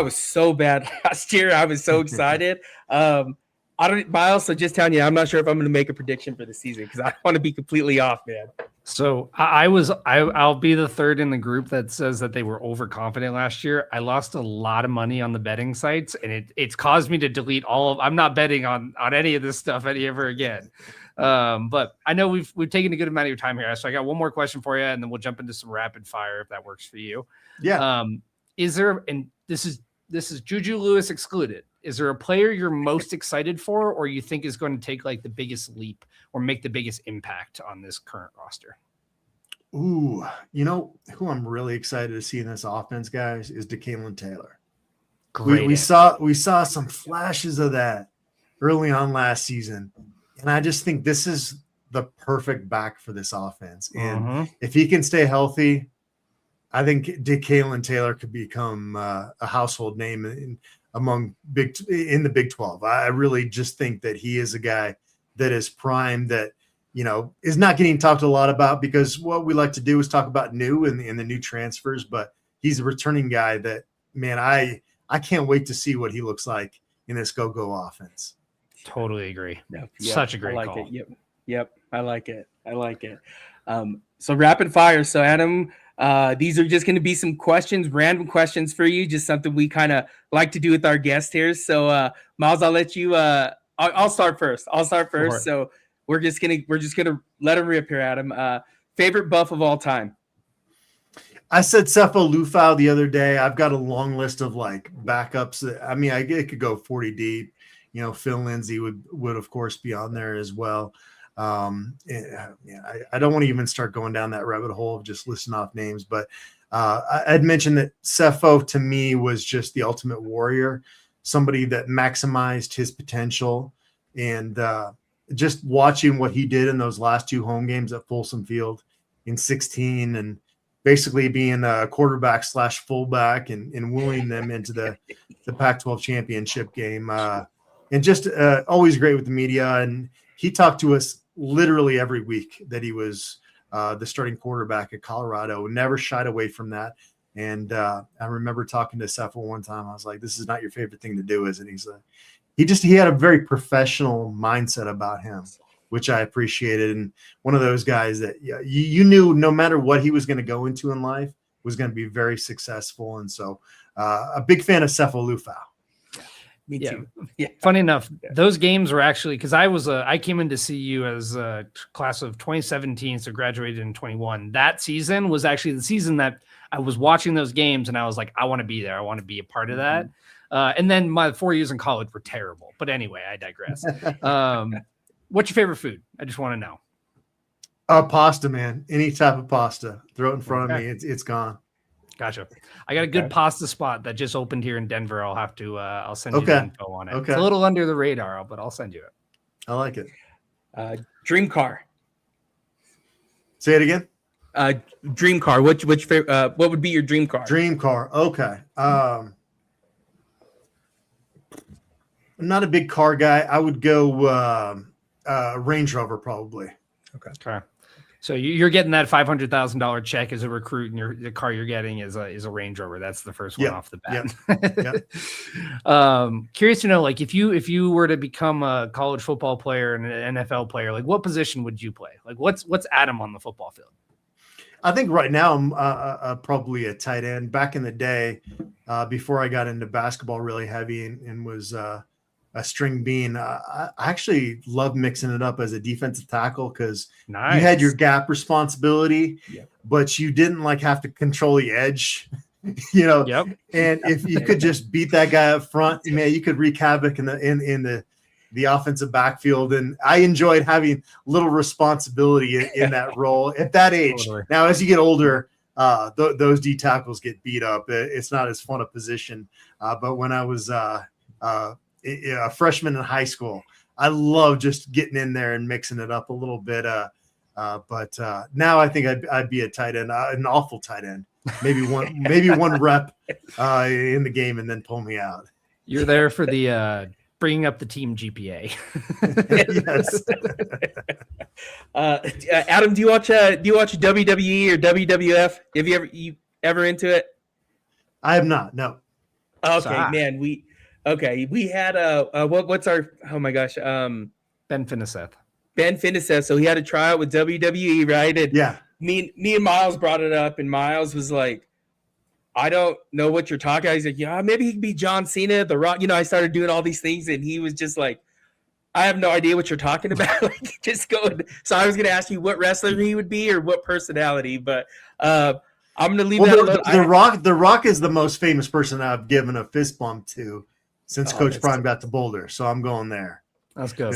Speaker 1: so bad last year. I was so excited. Miles, so just telling you, I'm not sure if I'm going to make a prediction for the season because I want to be completely off, man.
Speaker 2: So I'll be the third in the group that says that they were overconfident last year. I lost a lot of money on the betting sites, and it's caused me to delete I'm not betting on any of this stuff ever again. But I know we've taken a good amount of your time here. So I got one more question for you, and then we'll jump into some rapid fire if that works for you.
Speaker 3: Yeah.
Speaker 2: Is there, and this is Juju Lewis excluded, is there a player you're most excited for, or you think is going to take like the biggest leap or make the biggest impact on this current roster?
Speaker 3: Ooh, who I'm really excited to see in this offense, guys, is DeKalen Taylor.
Speaker 2: Great.
Speaker 3: We saw some flashes of that early on last season. And I just think this is the perfect back for this offense. And if he can stay healthy, I think DeKalen Taylor could become a household name in the Big 12. I really just think that he is a guy that is primed, that, is not getting talked a lot about because what we like to do is talk about new and the new transfers. But he's a returning guy that, man, I can't wait to see what he looks like in this go-go offense.
Speaker 2: Totally agree.
Speaker 1: Yep.
Speaker 2: Such a great call.
Speaker 1: It. Yep. I like it. So rapid fire. So Adam, these are just going to be some questions, random questions for you, just something we kind of like to do with our guests here. So Miles, I'll let you, I'll start first. So we're just going to let him rip here, Adam. Favorite buff of all time?
Speaker 3: I said Cepho Lufau the other day. I've got a long list of like backups. It could go 40 deep. Phil Lindsay would of course be on there as well. I don't want to even start going down that rabbit hole of just listing off names, but I'd mentioned that Cepho to me was just the ultimate warrior, somebody that maximized his potential, and just watching what he did in those last two home games at Folsom Field in 2016, and basically being a quarterback / fullback and wooing them into the Pac-12 championship game. And just always great with the media. And he talked to us literally every week that he was the starting quarterback at Colorado, never shied away from that. And I remember talking to Cepho one time. I was like, this is not your favorite thing to do, is it? He's like, he had a very professional mindset about him, which I appreciated. And one of those guys that you knew no matter what he was going to go into in life was going to be very successful. And so a big fan of Cepho Lufau.
Speaker 1: Me too. Yeah.
Speaker 2: Funny enough, those games were actually, because I came in to see you as a class of 2017, so graduated in 21. That season was actually the season that I was watching those games and I was like, I want to be there. I want to be a part of that. And then my 4 years in college were terrible. But anyway, I digress. What's your favorite food? I just want to know.
Speaker 3: Pasta, man. Any type of pasta. Throw it in front of me. It's gone.
Speaker 2: Gotcha. I got a good pasta spot that just opened here in Denver. I'll have to, I'll send you the info on it. It's a little under the radar, but I'll send you it.
Speaker 3: I like it.
Speaker 1: Dream car.
Speaker 3: Say it again.
Speaker 1: Dream car. What would be your dream car?
Speaker 3: Dream car. Okay. I'm not a big car guy. I would go Range Rover probably.
Speaker 2: Okay. So you're getting that $500,000 check as a recruit, and the car you're getting is a Range Rover. That's the first one off the bat. Curious to know, like, if you were to become a college football player and an NFL player, like, what position would you play? Like, what's Adam on the football field?
Speaker 3: I think right now I'm probably a tight end. Back in the day, before I got into basketball really heavy and was a string bean, I actually love mixing it up as a defensive tackle because you had your gap responsibility, but you didn't like have to control the edge, you know. And if you could just beat that guy up front, man, you could wreak havoc in the offensive backfield. And I enjoyed having little responsibility in that role at that age. Totally. Now, as you get older, those D tackles get beat up. It's not as fun a position. But when I was a freshman in high school, I love just getting in there and mixing it up a little bit. But now I think I'd be a tight end, an awful tight end. Maybe one rep in the game and then pull me out.
Speaker 2: You're there for the bringing up the team GPA.
Speaker 1: Yes. Adam, do you watch WWE or WWF? Have you ever into it?
Speaker 3: I have not. No.
Speaker 1: Okay, man. We had what's our, oh my gosh,
Speaker 2: Ben Finiseth.
Speaker 1: Ben Finiseth. So he had a tryout with WWE, right? And me and Miles brought it up, and Miles was like, I don't know what you're talking about. He's like, yeah, maybe he could be John Cena, The Rock. You know, I started doing all these things, and he was just like, I have no idea what you're talking about. Like, just go. So I was going to ask you what wrestler he would be or what personality, but I'm going to leave that alone.
Speaker 3: The Rock is the most famous person I've given a fist bump to since Coach Prime got to Boulder. So I'm going there.
Speaker 2: That's good.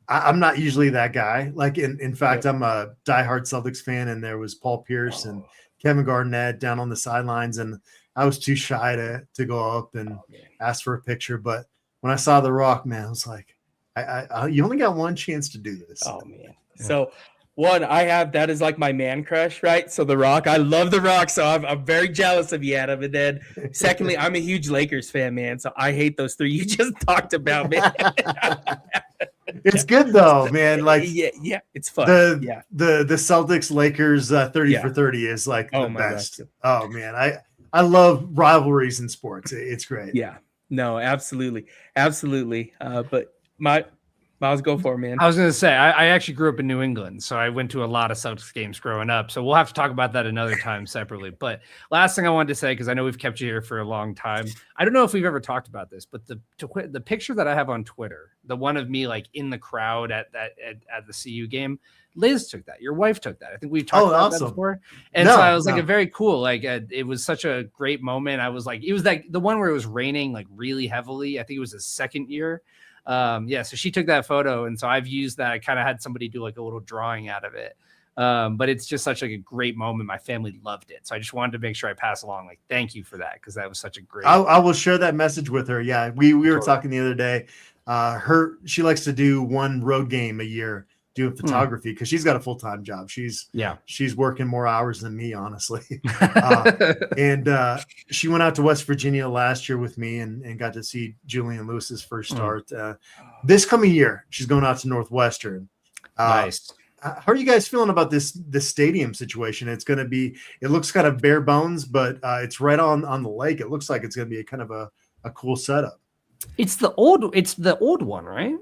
Speaker 3: I'm not usually that guy. Like in fact, I'm a diehard Celtics fan, and there was Paul Pierce and Kevin Garnett down on the sidelines, and I was too shy to go up and ask for a picture. But when I saw The Rock, man, I was like, you only got one chance to do this.
Speaker 1: Oh man. So one, that is like my man crush, right? So The Rock, I love The Rock, so I'm very jealous of you, Adam. And then secondly, I'm a huge Lakers fan, man. So I hate those three you just talked about, man.
Speaker 3: It's good though, man. Like
Speaker 1: yeah, it's fun.
Speaker 3: The Celtics Lakers 30 for 30 is like the best. Gosh. Oh man, I love rivalries in sports. It's great.
Speaker 1: Yeah, no, absolutely. But Miles, go for it, man.
Speaker 2: I was going to say, I actually grew up in New England, so I went to a lot of Celtics games growing up. So we'll have to talk about that another time separately. But last thing I wanted to say, because I know we've kept you here for a long time, I don't know if we've ever talked about this, but the picture that I have on Twitter, the one of me like in the crowd at the CU game, Liz took that. Your wife took that. I think we've talked about that before. And so I was like, a very cool, like it was such a great moment. I was like, it was like the one where it was raining like really heavily. I think it was his second year. So she took that photo, and so I've used that. I kind of had somebody do like a little drawing out of it. But it's just such like a great moment. My family loved it. So I just wanted to make sure I pass along, like, thank you for that. Cause that was such a great,
Speaker 3: I will share that message with her. Yeah. We were talking the other day. She likes to do one road game a year doing photography because she's got a full-time job. She's working more hours than me, honestly. And she went out to West Virginia last year with me and got to see Julian Lewis's first start. This coming year, she's going out to Northwestern.
Speaker 2: Nice.
Speaker 3: How are you guys feeling about this stadium situation? It looks kind of bare bones, but it's right on the lake. It looks like it's going to be a kind of a cool setup.
Speaker 2: It's the old one, right?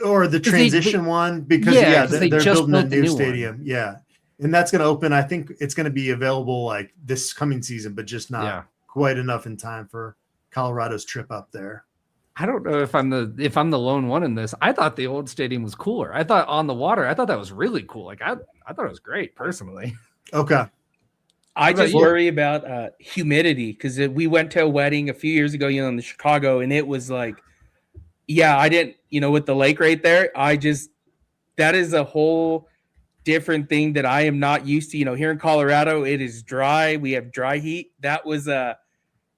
Speaker 3: Or the transition one, because they're building a new stadium. One. Yeah. And that's going to open. I think it's going to be available like this coming season, but just not quite enough in time for Colorado's trip up there.
Speaker 2: I don't know if I'm the lone one in this. I thought the old stadium was cooler. I thought on the water, I thought that was really cool. Like I thought it was great personally.
Speaker 3: Okay.
Speaker 1: I
Speaker 2: about
Speaker 1: just
Speaker 2: you?
Speaker 1: worry about humidity because we went to a wedding a few years ago, in the Chicago, and it was like, yeah, I didn't, with the lake right there. That is a whole different thing that I am not used to. Here in Colorado, it is dry. We have dry heat. That was that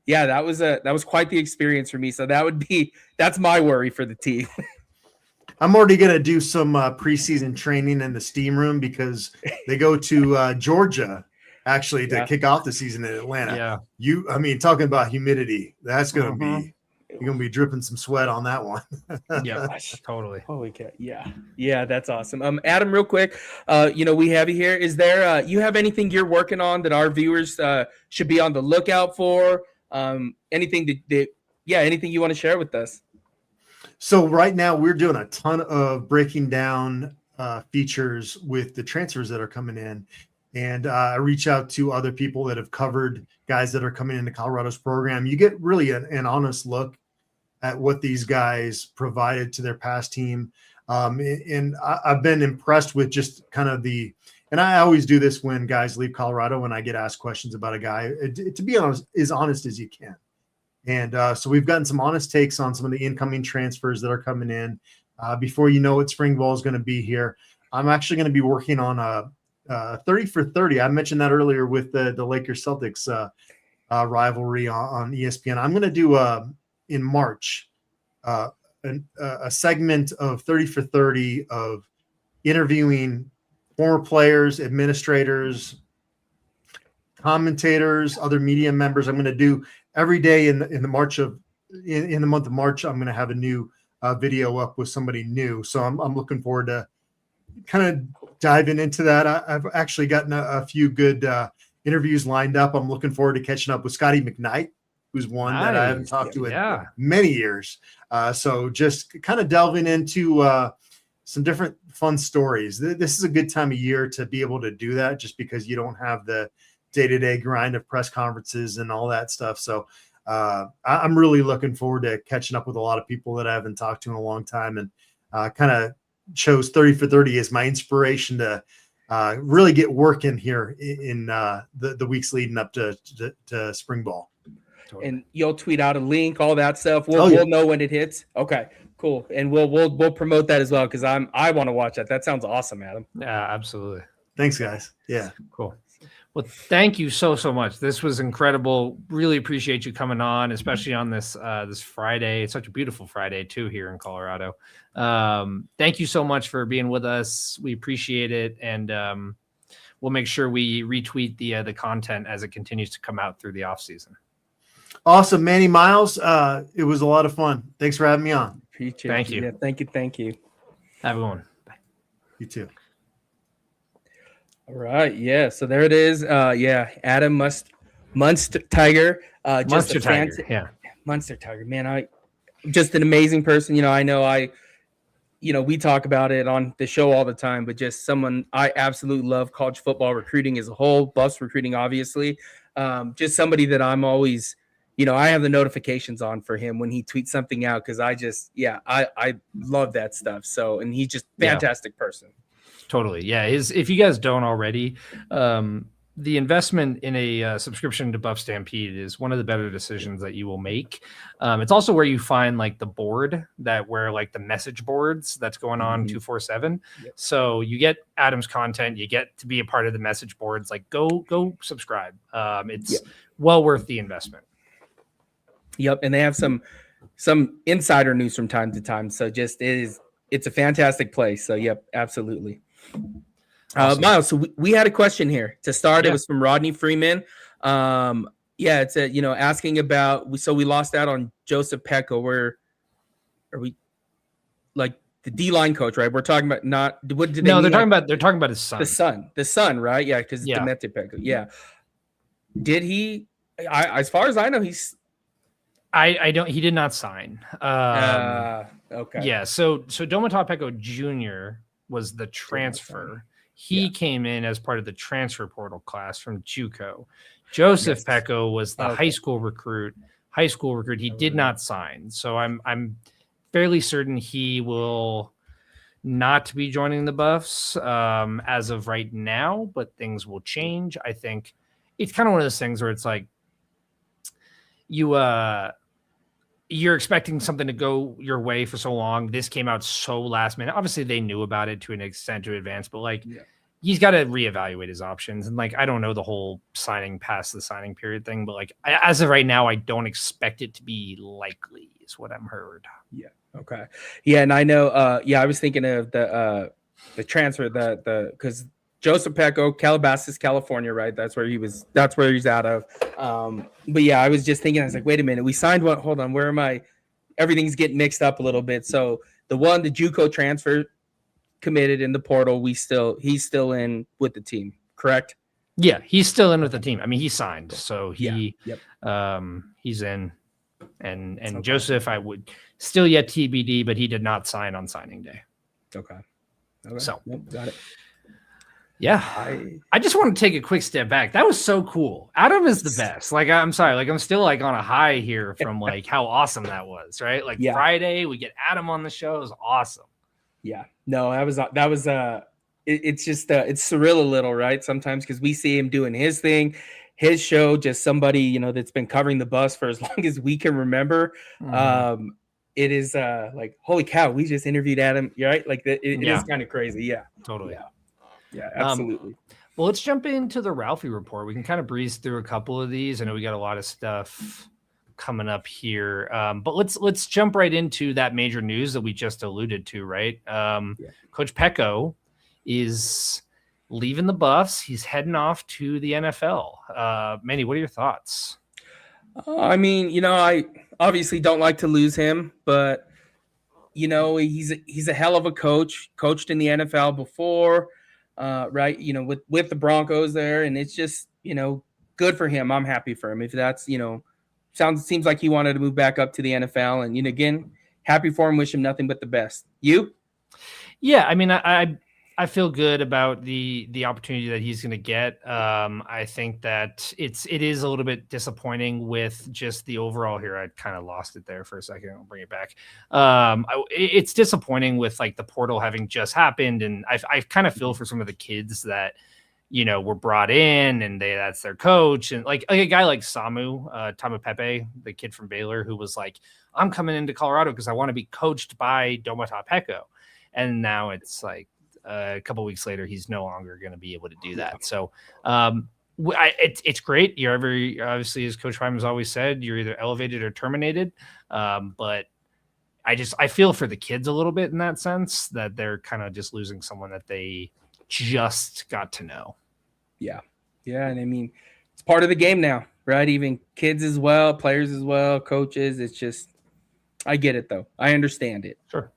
Speaker 1: was quite the experience for me. So that's my worry for the team.
Speaker 3: I'm already going to do some preseason training in the steam room because they go to Georgia actually to kick off the season in Atlanta. Yeah. Talking about humidity, that's going to be, you're going to be dripping some sweat on that one.
Speaker 2: Yeah, totally.
Speaker 1: Holy cow. Yeah, that's awesome. Adam, real quick, we have you here. Is there, you have anything you're working on that our viewers should be on the lookout for? Anything anything you want to share with us?
Speaker 3: So right now we're doing a ton of breaking down features with the transfers that are coming in. And I reach out to other people that have covered guys that are coming into Colorado's program. You get really an honest look at what these guys provided to their past team. And I've been impressed with just kind of and I always do this when guys leave Colorado, when I get asked questions about a guy, to be honest, as honest as you can. And so we've gotten some honest takes on some of the incoming transfers that are coming in. Before you know it, spring ball is going to be here. I'm actually going to be working on a 30 for 30. I mentioned that earlier with the Lakers Celtics rivalry on ESPN. I'm going to do in March a segment of 30 for 30 of interviewing former players, administrators, commentators, other media members. I'm going to do every day in the month of March. I'm going to have a new video up with somebody new. So I'm looking forward to kind of diving into that. I've actually gotten a few good interviews lined up. I'm looking forward to catching up with Scotty McKnight, who's one that I haven't talked to in many years. So just kind of delving into some different fun stories. This is a good time of year to be able to do that, just because you don't have the day-to-day grind of press conferences and all that stuff. So I'm really looking forward to catching up with a lot of people that I haven't talked to in a long time, and kind of chose 30 for 30 as my inspiration to really get working here in the weeks leading up to spring ball.
Speaker 1: And you'll tweet out a link, all that stuff. We'll know when it hits. Okay, cool. And we'll promote that as well, because I want to watch that. That sounds awesome, Adam.
Speaker 2: Yeah, absolutely.
Speaker 3: Thanks, guys. Yeah,
Speaker 2: cool. Well, thank you so much. This was incredible. Really appreciate you coming on, especially on this Friday. It's such a beautiful Friday too here in Colorado. Thank you so much for being with us. We appreciate it, and we'll make sure we retweet the content as it continues to come out through the off season.
Speaker 3: Awesome, Manny Miles. It was a lot of fun. Thanks for having me on.
Speaker 1: Appreciate
Speaker 2: Thank you.
Speaker 1: Yeah, thank you.
Speaker 2: Have a good one. Bye.
Speaker 3: You too.
Speaker 1: All right. Yeah. So there it is. Adam Munsterteiger. Munsterteiger. Man, just an amazing person. I know we talk about it on the show all the time, but just someone I absolutely love college football recruiting as a whole, Buffs recruiting, obviously. Just somebody that I'm always, I have the notifications on for him when he tweets something out, because I love that stuff. So, and he's just fantastic person.
Speaker 2: Totally. Yeah. If you guys don't already, the investment in a subscription to Buff Stampede is one of the better decisions that you will make. It's also where you find like the board where like the message boards that's going on 247. Yep. So you get Adam's content, you get to be a part of the message boards. Like go subscribe. It's well worth the investment.
Speaker 1: Yep. And they have some insider news from time to time. So it's a fantastic place. So yep, absolutely. Awesome. Miles, so we had a question here to start. It was from Rodney Freeman. It's asking about, so we lost out on Joseph Pecco. Are we like the D-line coach, right? We're talking about they're talking about his son. The son, right? Yeah, because Demente Pecco. Yeah. Did he? As far as I know, he
Speaker 2: did not sign.
Speaker 1: Okay.
Speaker 2: Yeah. So Domata Pecco Jr. was the transfer. He came in as part of the transfer portal class from JUCO. Joseph Pecco was the high school recruit high school recruit. He did not sign. So I'm fairly certain he will not be joining the Buffs as of right now, but things will change. I think it's kind of one of those things where it's like you're expecting something to go your way for so long. This came out so last minute. Obviously, they knew about it to an extent to advance, but like he's got to reevaluate his options. And like I don't know the whole signing past the signing period thing, but like as of right now, I don't expect it to be likely, is what I'm heard.
Speaker 1: Yeah. Okay. Yeah, and I know. I was thinking of the transfer because Joseph Pecco, Calabasas, California, right? That's where he was. That's where he's out of. But yeah, I was just thinking. I was like, wait a minute, we signed one. Hold on, where am I? Everything's getting mixed up a little bit. So the JUCO transfer committed in the portal. He's still in with the team, correct?
Speaker 2: Yeah, he's still in with the team. I mean, he signed, so he's in. And okay. Joseph, I would still yet TBD, but he did not sign on signing day.
Speaker 1: Okay.
Speaker 2: So
Speaker 1: got it.
Speaker 2: Yeah. I just want to take a quick step back. That was so cool. Adam is the best. Like, I'm sorry. Like, I'm still like on a high here from like how awesome that was, right? Like Friday, we get Adam on the show. It was awesome.
Speaker 1: Yeah. No, it's just, it's surreal a little, right? Sometimes because we see him doing his thing, his show, just somebody, that's been covering the Buffs for as long as we can remember. Mm-hmm. It is like, holy cow, we just interviewed Adam, right? Like it is kind of crazy. Yeah,
Speaker 2: totally.
Speaker 1: Yeah, absolutely.
Speaker 2: Well, let's jump into the Ralphie Report. We can kind of breeze through a couple of these. I know we got a lot of stuff coming up here, but let's jump right into that major news that we just alluded to, right? Coach Pecco is leaving the Buffs. He's heading off to the NFL. Manny, what are your thoughts?
Speaker 1: I mean, I obviously don't like to lose him, but he's a hell of a coach. Coached in the NFL before, right? With the Broncos there, and it's just good for him. I'm happy for him. If that's seems like he wanted to move back up to the NFL, and again, happy for him. Wish him nothing but the best. You?
Speaker 2: Yeah, I mean, I feel good about the opportunity that he's going to get. I think that it is a little bit disappointing with just the overall here. I kind of lost it there for a second. I'll bring it back. It's disappointing with like the portal having just happened. And I kind of feel for some of the kids that, were brought in and that's their coach. And like a guy like Tamu Pepe, the kid from Baylor, who was like, I'm coming into Colorado because I want to be coached by Domata Pecco. And now it's like, a couple of weeks later, he's no longer going to be able to do that. So it's great. You're obviously, as Coach Hyman has always said, you're either elevated or terminated. But I feel for the kids a little bit in that sense that they're kind of just losing someone that they just got to know.
Speaker 1: Yeah. Yeah. And I mean, it's part of the game now, right? Even kids as well, players as well, coaches. It's just, I get it though. I understand it.
Speaker 2: Sure.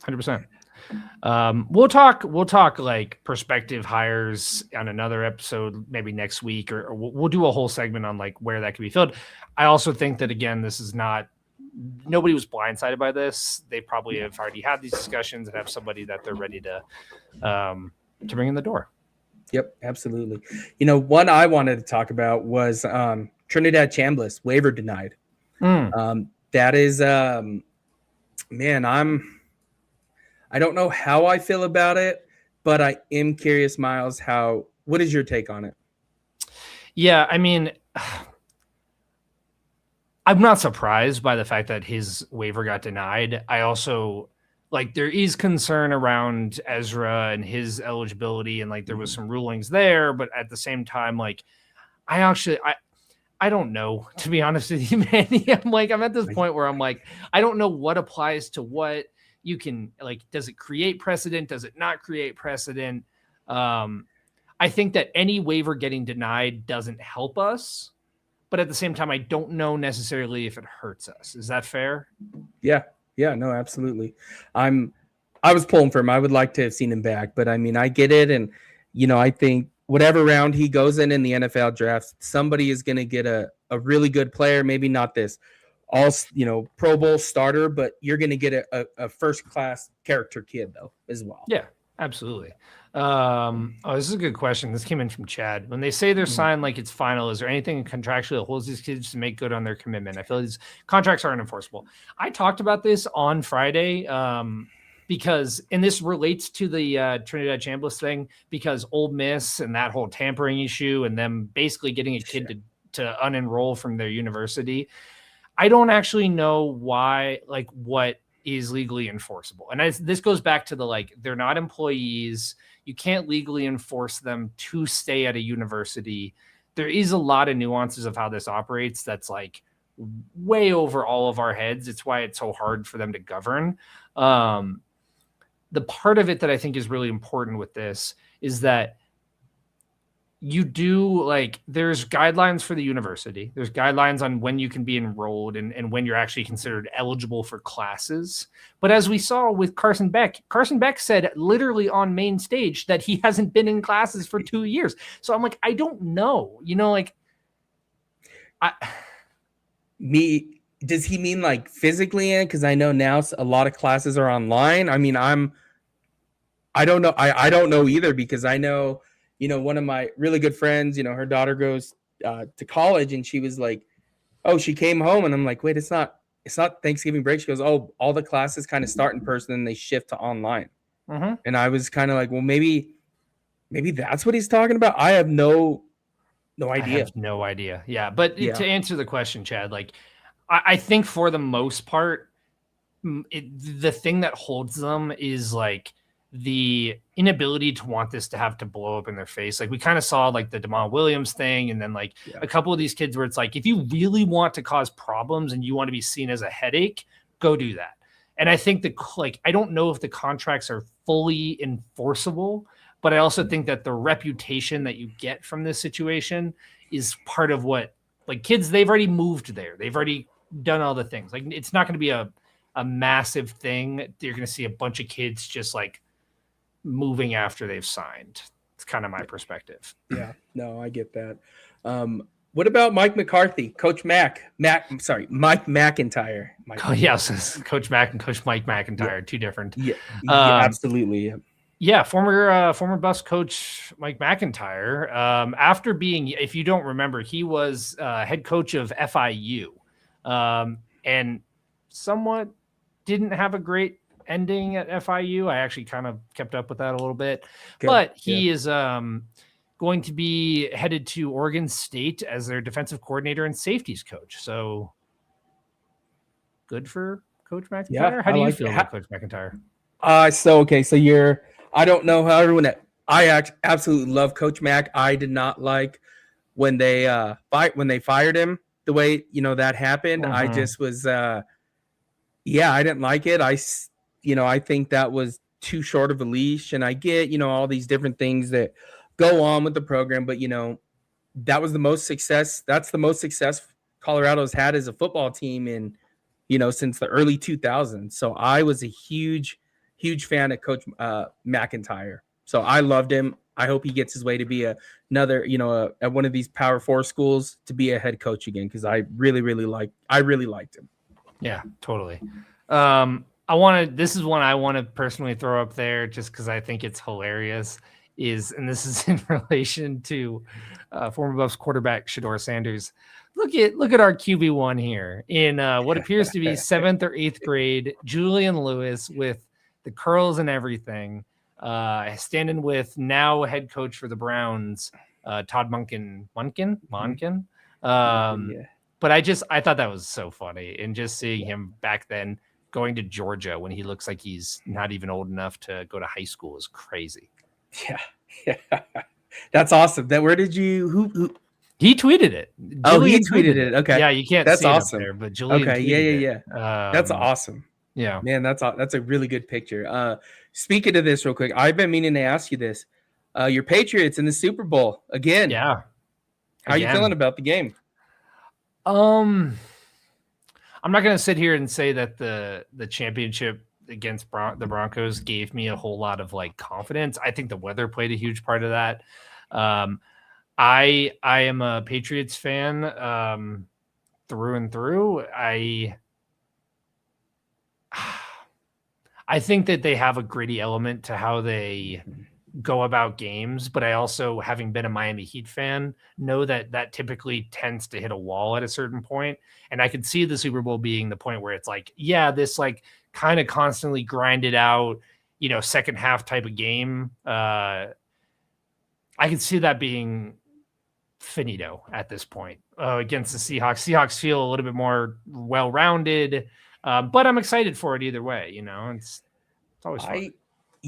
Speaker 2: 100%. We'll talk like prospective hires on another episode, maybe next week, or we'll do a whole segment on like where that can be filled. I also think that again, this is not, nobody was blindsided by this. They probably have already had these discussions and have somebody that they're ready to bring in the door.
Speaker 1: Yep, absolutely. One I wanted to talk about was Trinidad Chambliss waiver denied. That is, man, I don't know how I feel about it, but I am curious, Miles, what is your take on it?
Speaker 2: Yeah, I mean, I'm not surprised by the fact that his waiver got denied. I also there is concern around Ezra and his eligibility, and there was some rulings there, but at the same time, I don't know, to be honest with you, Manny. I'm at this point where I'm like, I don't know what applies to what. You can does it create precedent? Does it not create precedent? I think that any waiver getting denied doesn't help us, but at the same time, I don't know necessarily if it hurts us. Is that fair?
Speaker 1: Yeah. No, absolutely. I was pulling for him. I would like to have seen him back, but I mean, I get it. And, I think whatever round he goes in the NFL draft, somebody is going to get a really good player. Maybe not this Pro Bowl starter, but you're going to get a first-class character kid though as well.
Speaker 2: Yeah, absolutely. This is a good question. This came in from Chad. When they say they're signed like it's final, is there anything contractually that holds these kids to make good on their commitment? I feel these contracts aren't enforceable. I talked about this on Friday because, and this relates to the Trinidad Chambliss thing, because Ole Miss and that whole tampering issue and them basically getting a kid to unenroll from their university. I don't actually know why, like what is legally enforceable. And this goes back to the, like, they're not employees. You can't legally enforce them to stay at a university. There is a lot of nuances of how this operates that's like way over all of our heads. It's why it's so hard for them to govern. The part of it that I think is really important with this is that you do, like, there's guidelines for the university. There's guidelines on when you can be enrolled and when you're actually considered eligible for classes. But as we saw with Carson Beck said literally on main stage that he hasn't been in classes for 2 years. So I'm like, I don't know, like
Speaker 1: does he mean like physically in? Because I know now a lot of classes are online. I mean, I don't know. I don't know either, because I know, one of my really good friends, her daughter goes to college, and she was like, oh, she came home, and I'm like, wait, it's not Thanksgiving break. She goes, oh, all the classes kind of start in person and they shift to online.
Speaker 2: Mm-hmm.
Speaker 1: And I was kind of like, well, maybe that's what he's talking about. I have no idea.
Speaker 2: I have no idea. Yeah. But to answer the question, Chad, like, I think for the most part, the thing that holds them is like the inability to want this to have to blow up in their face. Like we kind of saw like the Damon Williams thing. And then like a couple of these kids where it's like, if you really want to cause problems and you want to be seen as a headache, go do that. And I think I don't know if the contracts are fully enforceable, but I also think that the reputation that you get from this situation is part of what, like, kids, they've already moved there. They've already done all the things. Like, it's not going to be a massive thing. You're going to see a bunch of kids just like moving after they've signed. It's kind of my perspective.
Speaker 1: Yeah, no, I get that. What about Mike McCarthy, Coach Mike McIntyre?
Speaker 2: Yes, Coach Mack and Coach Mike McIntyre, two different.
Speaker 1: Yeah, absolutely.
Speaker 2: Yeah, former Buffs coach Mike McIntyre. After being, if you don't remember, he was head coach of FIU, and somewhat didn't have a great ending at FIU. I actually kind of kept up with that a little bit, but he is going to be headed to Oregon State as their defensive coordinator and safeties coach. So good for Coach McIntyre.
Speaker 1: Yeah,
Speaker 2: how do you feel about Coach McIntyre?
Speaker 1: So I don't know how everyone. I absolutely love Coach Mack. I did not like when they fired him the way that happened. I just was I didn't like it. I think that was too short of a leash, and I get all these different things that go on with the program, but that was the most success. That's the most success Colorado's had as a football team in since the early 2000s. So I was a huge fan of Coach McIntyre. So I loved him. I hope he gets his way to be another, at one of these Power 4 schools to be a head coach again, because I really liked him.
Speaker 2: Yeah, totally. This is one I want to personally throw up there just because I think it's hilarious. And this is in relation to former Buffs quarterback Shedeur Sanders. Look at our QB1 here in what appears to be 7th or 8th grade. Julian Lewis with the curls and everything, standing with now head coach for the Browns, Todd Monken. But I thought that was so funny, and just seeing him back then going to Georgia when he looks like he's not even old enough to go to high school is crazy.
Speaker 1: Yeah. That's awesome. Where did you who
Speaker 2: he tweeted it?
Speaker 1: Julian he tweeted it. Okay.
Speaker 2: Yeah, you can't
Speaker 1: that's
Speaker 2: see
Speaker 1: awesome.
Speaker 2: It up there, but Julian
Speaker 1: yeah. That's awesome.
Speaker 2: Yeah.
Speaker 1: Man, that's a really good picture. Speaking of this real quick, I've been meaning to ask you this. Your Patriots in the Super Bowl again.
Speaker 2: Yeah.
Speaker 1: How are you feeling about the game?
Speaker 2: I'm not going to sit here and say that the championship against the Broncos gave me a whole lot of like confidence. I think the weather played a huge part of that. I am a Patriots fan through and through. I think that they have a gritty element to how they
Speaker 4: go about games, but I also, having been a Miami Heat fan, know that typically tends to hit a wall at a certain point. And I could see the Super Bowl being the point where it's like, yeah, this like kind of constantly grinded out, second half type of game. I could see that being finito at this point against the Seahawks. Seahawks feel a little bit more well-rounded, but I'm excited for it either way. It's always fun.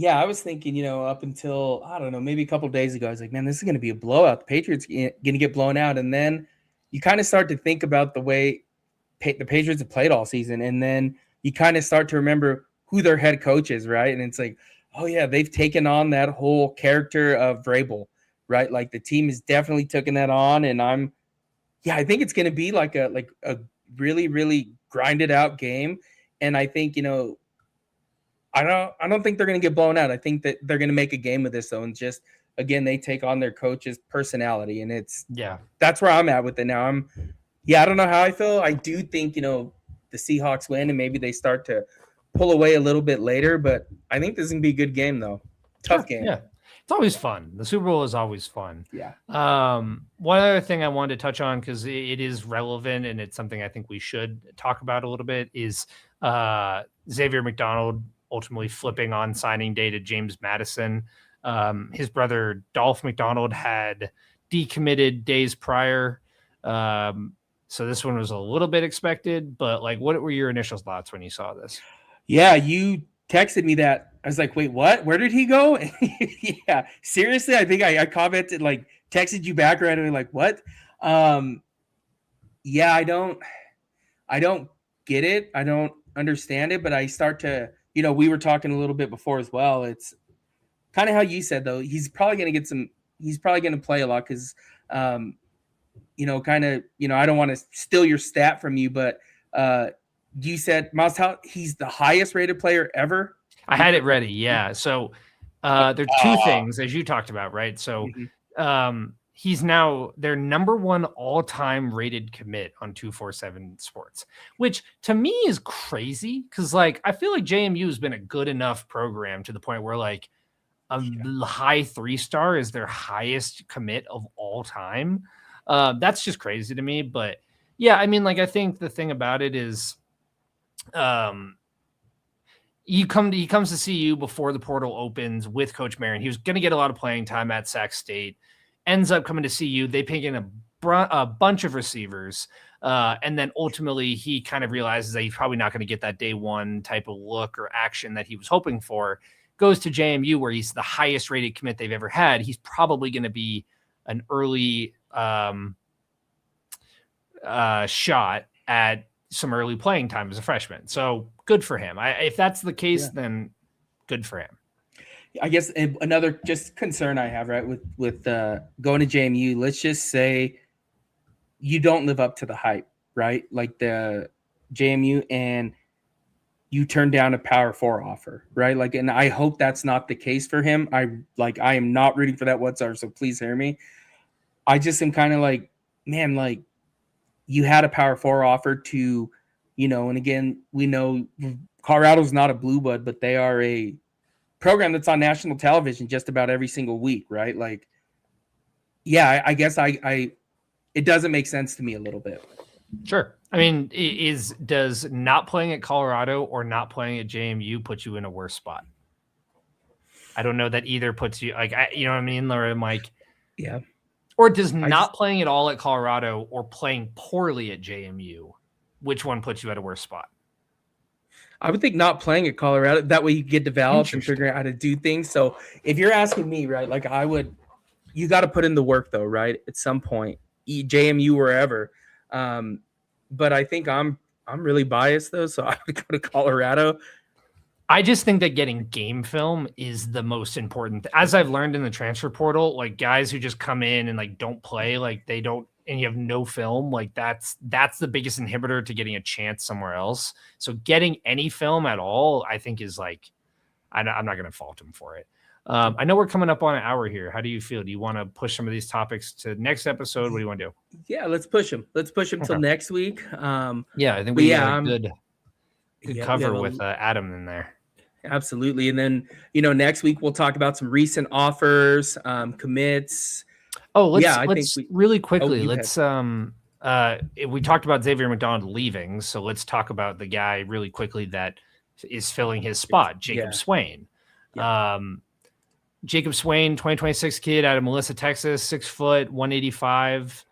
Speaker 1: I was thinking, up until, I don't know, maybe a couple of days ago, I was like, man, this is going to be a blowout. The Patriots going to get blown out. And then you kind of start to think about the way the Patriots have played all season. And then you kind of start to remember who their head coach is, right? And it's like, oh, yeah, they've taken on that whole character of Vrabel, right? Like the team has definitely taken that on. And I think it's going to be like a really, really grinded out game. And I think, I don't think they're going to get blown out. I think that they're going to make a game of this, though, and just again they take on their coach's personality, and that's where I'm at with it now. I don't know how I feel. I do think the Seahawks win, and maybe they start to pull away a little bit later. But I think this is going to be a good game, though. Tough game.
Speaker 4: Yeah, it's always fun. The Super Bowl is always fun.
Speaker 1: Yeah.
Speaker 4: One other thing I wanted to touch on, because it is relevant and it's something I think we should talk about a little bit, is Xavier McDonald ultimately flipping on signing day to James Madison. His brother Dolph McDonald had decommitted days prior. So this one was a little bit expected, but like, what were your initial thoughts when you saw this?
Speaker 1: Yeah, you texted me that. I was like, wait, what? Where did he go? Yeah, seriously? I think I commented, like texted you back right away, like, what? Yeah, I don't get it. I don't understand it, but I start to, we were talking a little bit before as well. It's kind of how you said, though. He's probably going to play a lot because, I don't want to steal your stat from you, but you said, Miles, he's the highest rated player ever?
Speaker 4: I had it ready, yeah. So there are two things, as you talked about, right? So he's now their number one all-time rated commit on 247 Sports, which to me is crazy because, like, I feel like JMU has been a good enough program to the point where, like, a high 3-star is their highest commit of all time. That's just crazy to me. But yeah, I mean, like, I think the thing about it is, he comes to CU before the portal opens with Coach Marion. He was going to get a lot of playing time at Sac State. Ends up coming to CU. They pick in a bunch of receivers. And then ultimately he kind of realizes that he's probably not going to get that day one type of look or action that he was hoping for. Goes to JMU, where he's the highest rated commit they've ever had. He's probably going to be an early shot at some early playing time as a freshman. So good for him. If that's the case, then good for him.
Speaker 1: I guess another just concern I have, right, with going to JMU, let's just say you don't live up to the hype, right? Like the JMU, and you turn down a Power 4 offer, right? Like, and I hope that's not the case for him. I am not rooting for that whatsoever, so please hear me. I just am kind of like, man, like, you had a Power 4 offer to, and again, we know Colorado's not a blue blood, but they are a program that's on national television just about every single week, right? Like, yeah, I guess it doesn't make sense to me a little bit.
Speaker 4: Sure. I mean, does not playing at Colorado or not playing at JMU put you in a worse spot? I don't know that either puts you, like, you know what I mean? Or I'm like,
Speaker 1: yeah.
Speaker 4: Or does not playing at all at Colorado or playing poorly at JMU, which one puts you at a worse spot?
Speaker 1: I would think not playing at Colorado. That way you get developed and figure out how to do things. So if you're asking me, right, like you got to put in the work though, right? At some point, JMU, wherever. But I think I'm really biased though. So I would go to Colorado.
Speaker 4: I just think that getting game film is the most important. As I've learned in the transfer portal, like guys who just come in and like don't play, like they don't, and you have no film, like that's the biggest inhibitor to getting a chance somewhere else. So getting any film at all, I think is like, I'm not going to fault him for it. I know we're coming up on an hour here. How do you feel? Do you want to push some of these topics to next episode? What do you want to do?
Speaker 1: Yeah, let's push them. Let's push them till next week.
Speaker 4: Yeah, I think we got a good cover with Adam in there.
Speaker 1: Absolutely. And then, next week we'll talk about some recent offers, commits.
Speaker 4: Oh, let's
Speaker 1: I think
Speaker 4: really quickly.
Speaker 1: you
Speaker 4: Let's we talked about Xavier McDonald leaving, so let's talk about the guy really quickly that is filling his spot, Jacob Swain.
Speaker 1: Yeah.
Speaker 4: Jacob Swain, 2026 kid out of Melissa, Texas, 6 foot, 185.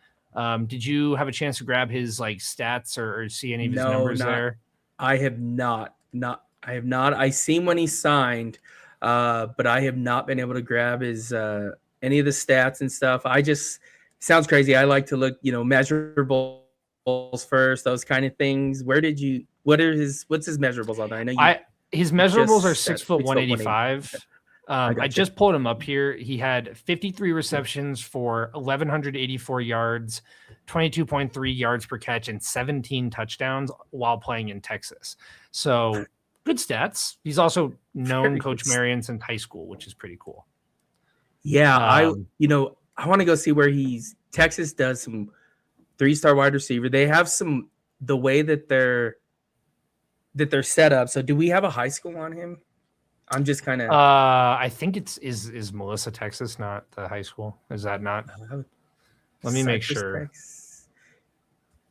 Speaker 4: Did you have a chance to grab his stats or see any of his numbers there?
Speaker 1: I have not. I have not. I seen when he signed, but I have not been able to grab his any of the stats and stuff. Sounds crazy. I like to look, measurables first, those kind of things. What's his measurables on there? I know
Speaker 4: his measurables are 6 foot 185. I just pulled him up here. He had 53 receptions for 1,184 yards, 22.3 yards per catch, and 17 touchdowns while playing in Texas. So good stats. He's also known Coach Marion since high school, which is pretty cool.
Speaker 1: Yeah, I want to go see where Texas does some 3-star wide receiver. They have the way that they're set up. So do we have a high school on him? I'm just kind of.
Speaker 4: I think is Melissa, Texas, not the high school. Is that not? Let me make sure.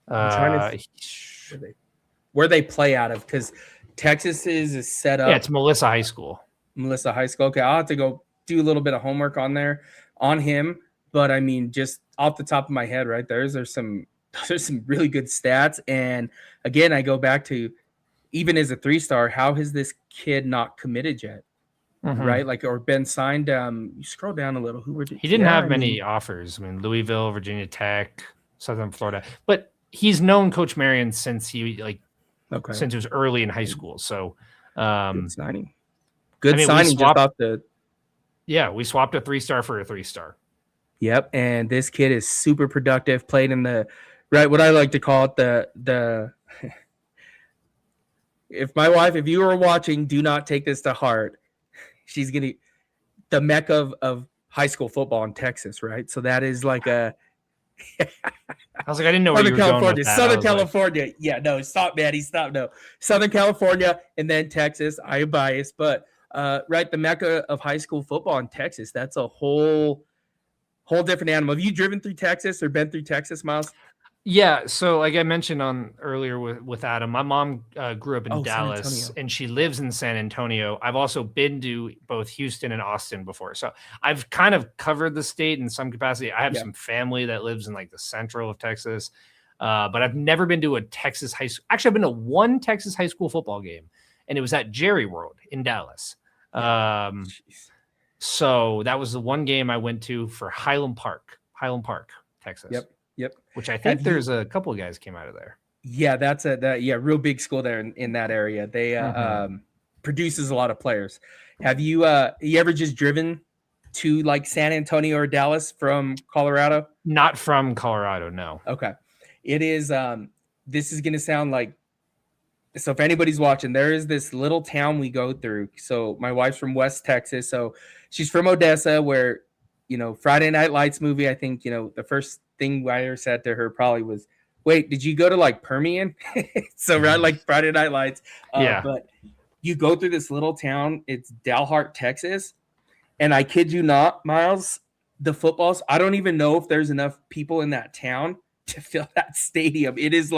Speaker 1: I'm trying to where they play out of, because Texas is set up.
Speaker 4: Yeah, it's Melissa High School.
Speaker 1: Melissa High School. Okay, I'll have to go do a little bit of homework on him. But I mean, just off the top of my head, right there's some really good stats. And again, I go back to, even as a 3-star, how has this kid not committed yet? Mm-hmm. Right? Or been signed. You scroll down a little.
Speaker 4: He didn't have many offers. I mean, Louisville, Virginia Tech, Southern Florida. But he's known Coach Marion since he since he was early in high school. So
Speaker 1: good signing. Good signing. Just off the.
Speaker 4: Yeah, we swapped a 3-star for a 3-star.
Speaker 1: Yep, and this kid is super productive. Played in what I like to call it the. If you were watching, do not take this to heart. She's the mecca of high school football in Texas, right? So that is like a.
Speaker 4: I was like, I didn't know where you were going with that.
Speaker 1: Southern California. Yeah, no, stop, Maddie, stop. No, Southern California and then Texas. I am biased, but the mecca of high school football in Texas. That's a whole different animal. Have you driven through Texas or been through Texas, Miles?
Speaker 4: Yeah, so like I mentioned earlier with Adam, my mom grew up in Dallas and she lives in San Antonio. I've also been to both Houston and Austin before. So I've kind of covered the state in some capacity. I have some family that lives in the central of Texas, but I've never been to a Texas high school. Actually, I've been to one Texas high school football game, and it was at Jerry World in Dallas. So that was the one game I went to for Highland Park, Texas.
Speaker 1: Yep.
Speaker 4: Which I think there's a couple of guys came out of there.
Speaker 1: Yeah, that's real big school there in that area. They produces a lot of players. Have you ever just driven to San Antonio or Dallas from Colorado?
Speaker 4: Not from Colorado, no.
Speaker 1: Okay. It is this is going to sound so if anybody's watching, there is this little town we go through. So my wife's from West Texas, so she's from Odessa, where Friday Night Lights movie, I think, the first thing I ever said to her probably was, wait, did you go to Permian? So Friday Night Lights. But you go through this little town. It's Dalhart, Texas. And I kid you not, Miles, the footballs, I don't even know if there's enough people in that town to fill that stadium. It is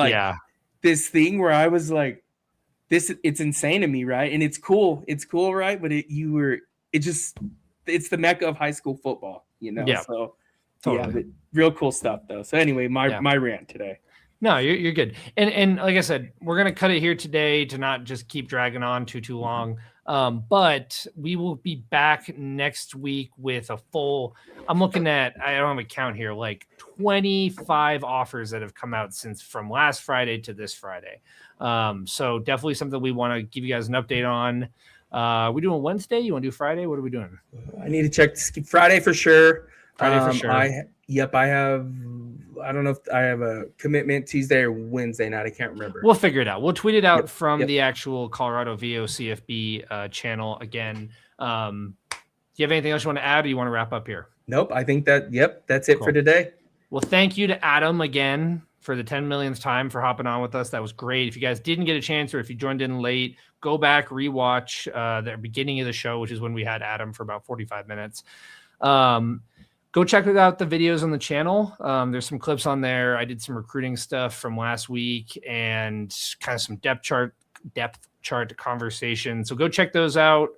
Speaker 1: this thing where I was like, it's insane to me, right? And it's cool. It's cool, right? But it's the mecca of high school football,
Speaker 4: Yeah.
Speaker 1: So
Speaker 4: totally.
Speaker 1: But real cool stuff though. So anyway, my rant today.
Speaker 4: No, you're good. And like I said, we're gonna cut it here today to not just keep dragging on too long. But we will be back next week with a full. I'm looking at, I don't have a count here, 25 offers that have come out from last Friday to this Friday. So definitely something we want to give you guys an update on. We doing Wednesday? You want to do Friday? What are we doing?
Speaker 1: I need to check Friday for sure.
Speaker 4: Friday for sure.
Speaker 1: I have. I don't know if I have a commitment Tuesday or Wednesday night. I can't remember.
Speaker 4: We'll figure it out. We'll tweet it out from the actual Colorado VOCFB channel again. Do you have anything else you want to add, or you want to wrap up here?
Speaker 1: Nope. I think that's it for today.
Speaker 4: Well, thank you to Adam again for the 10 millionth time for hopping on with us. That was great. If you guys didn't get a chance, or if you joined in late, go back, rewatch the beginning of the show, which is when we had Adam for about 45 minutes. Go check out the videos on the channel. There's some clips on there. I did some recruiting stuff from last week and kind of some depth chart conversation. So go check those out.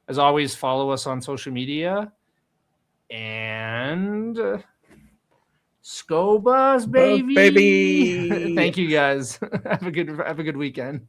Speaker 4: As always, follow us on social media. And Scobas, baby.
Speaker 1: Baby.
Speaker 4: Thank you guys. Have a good weekend.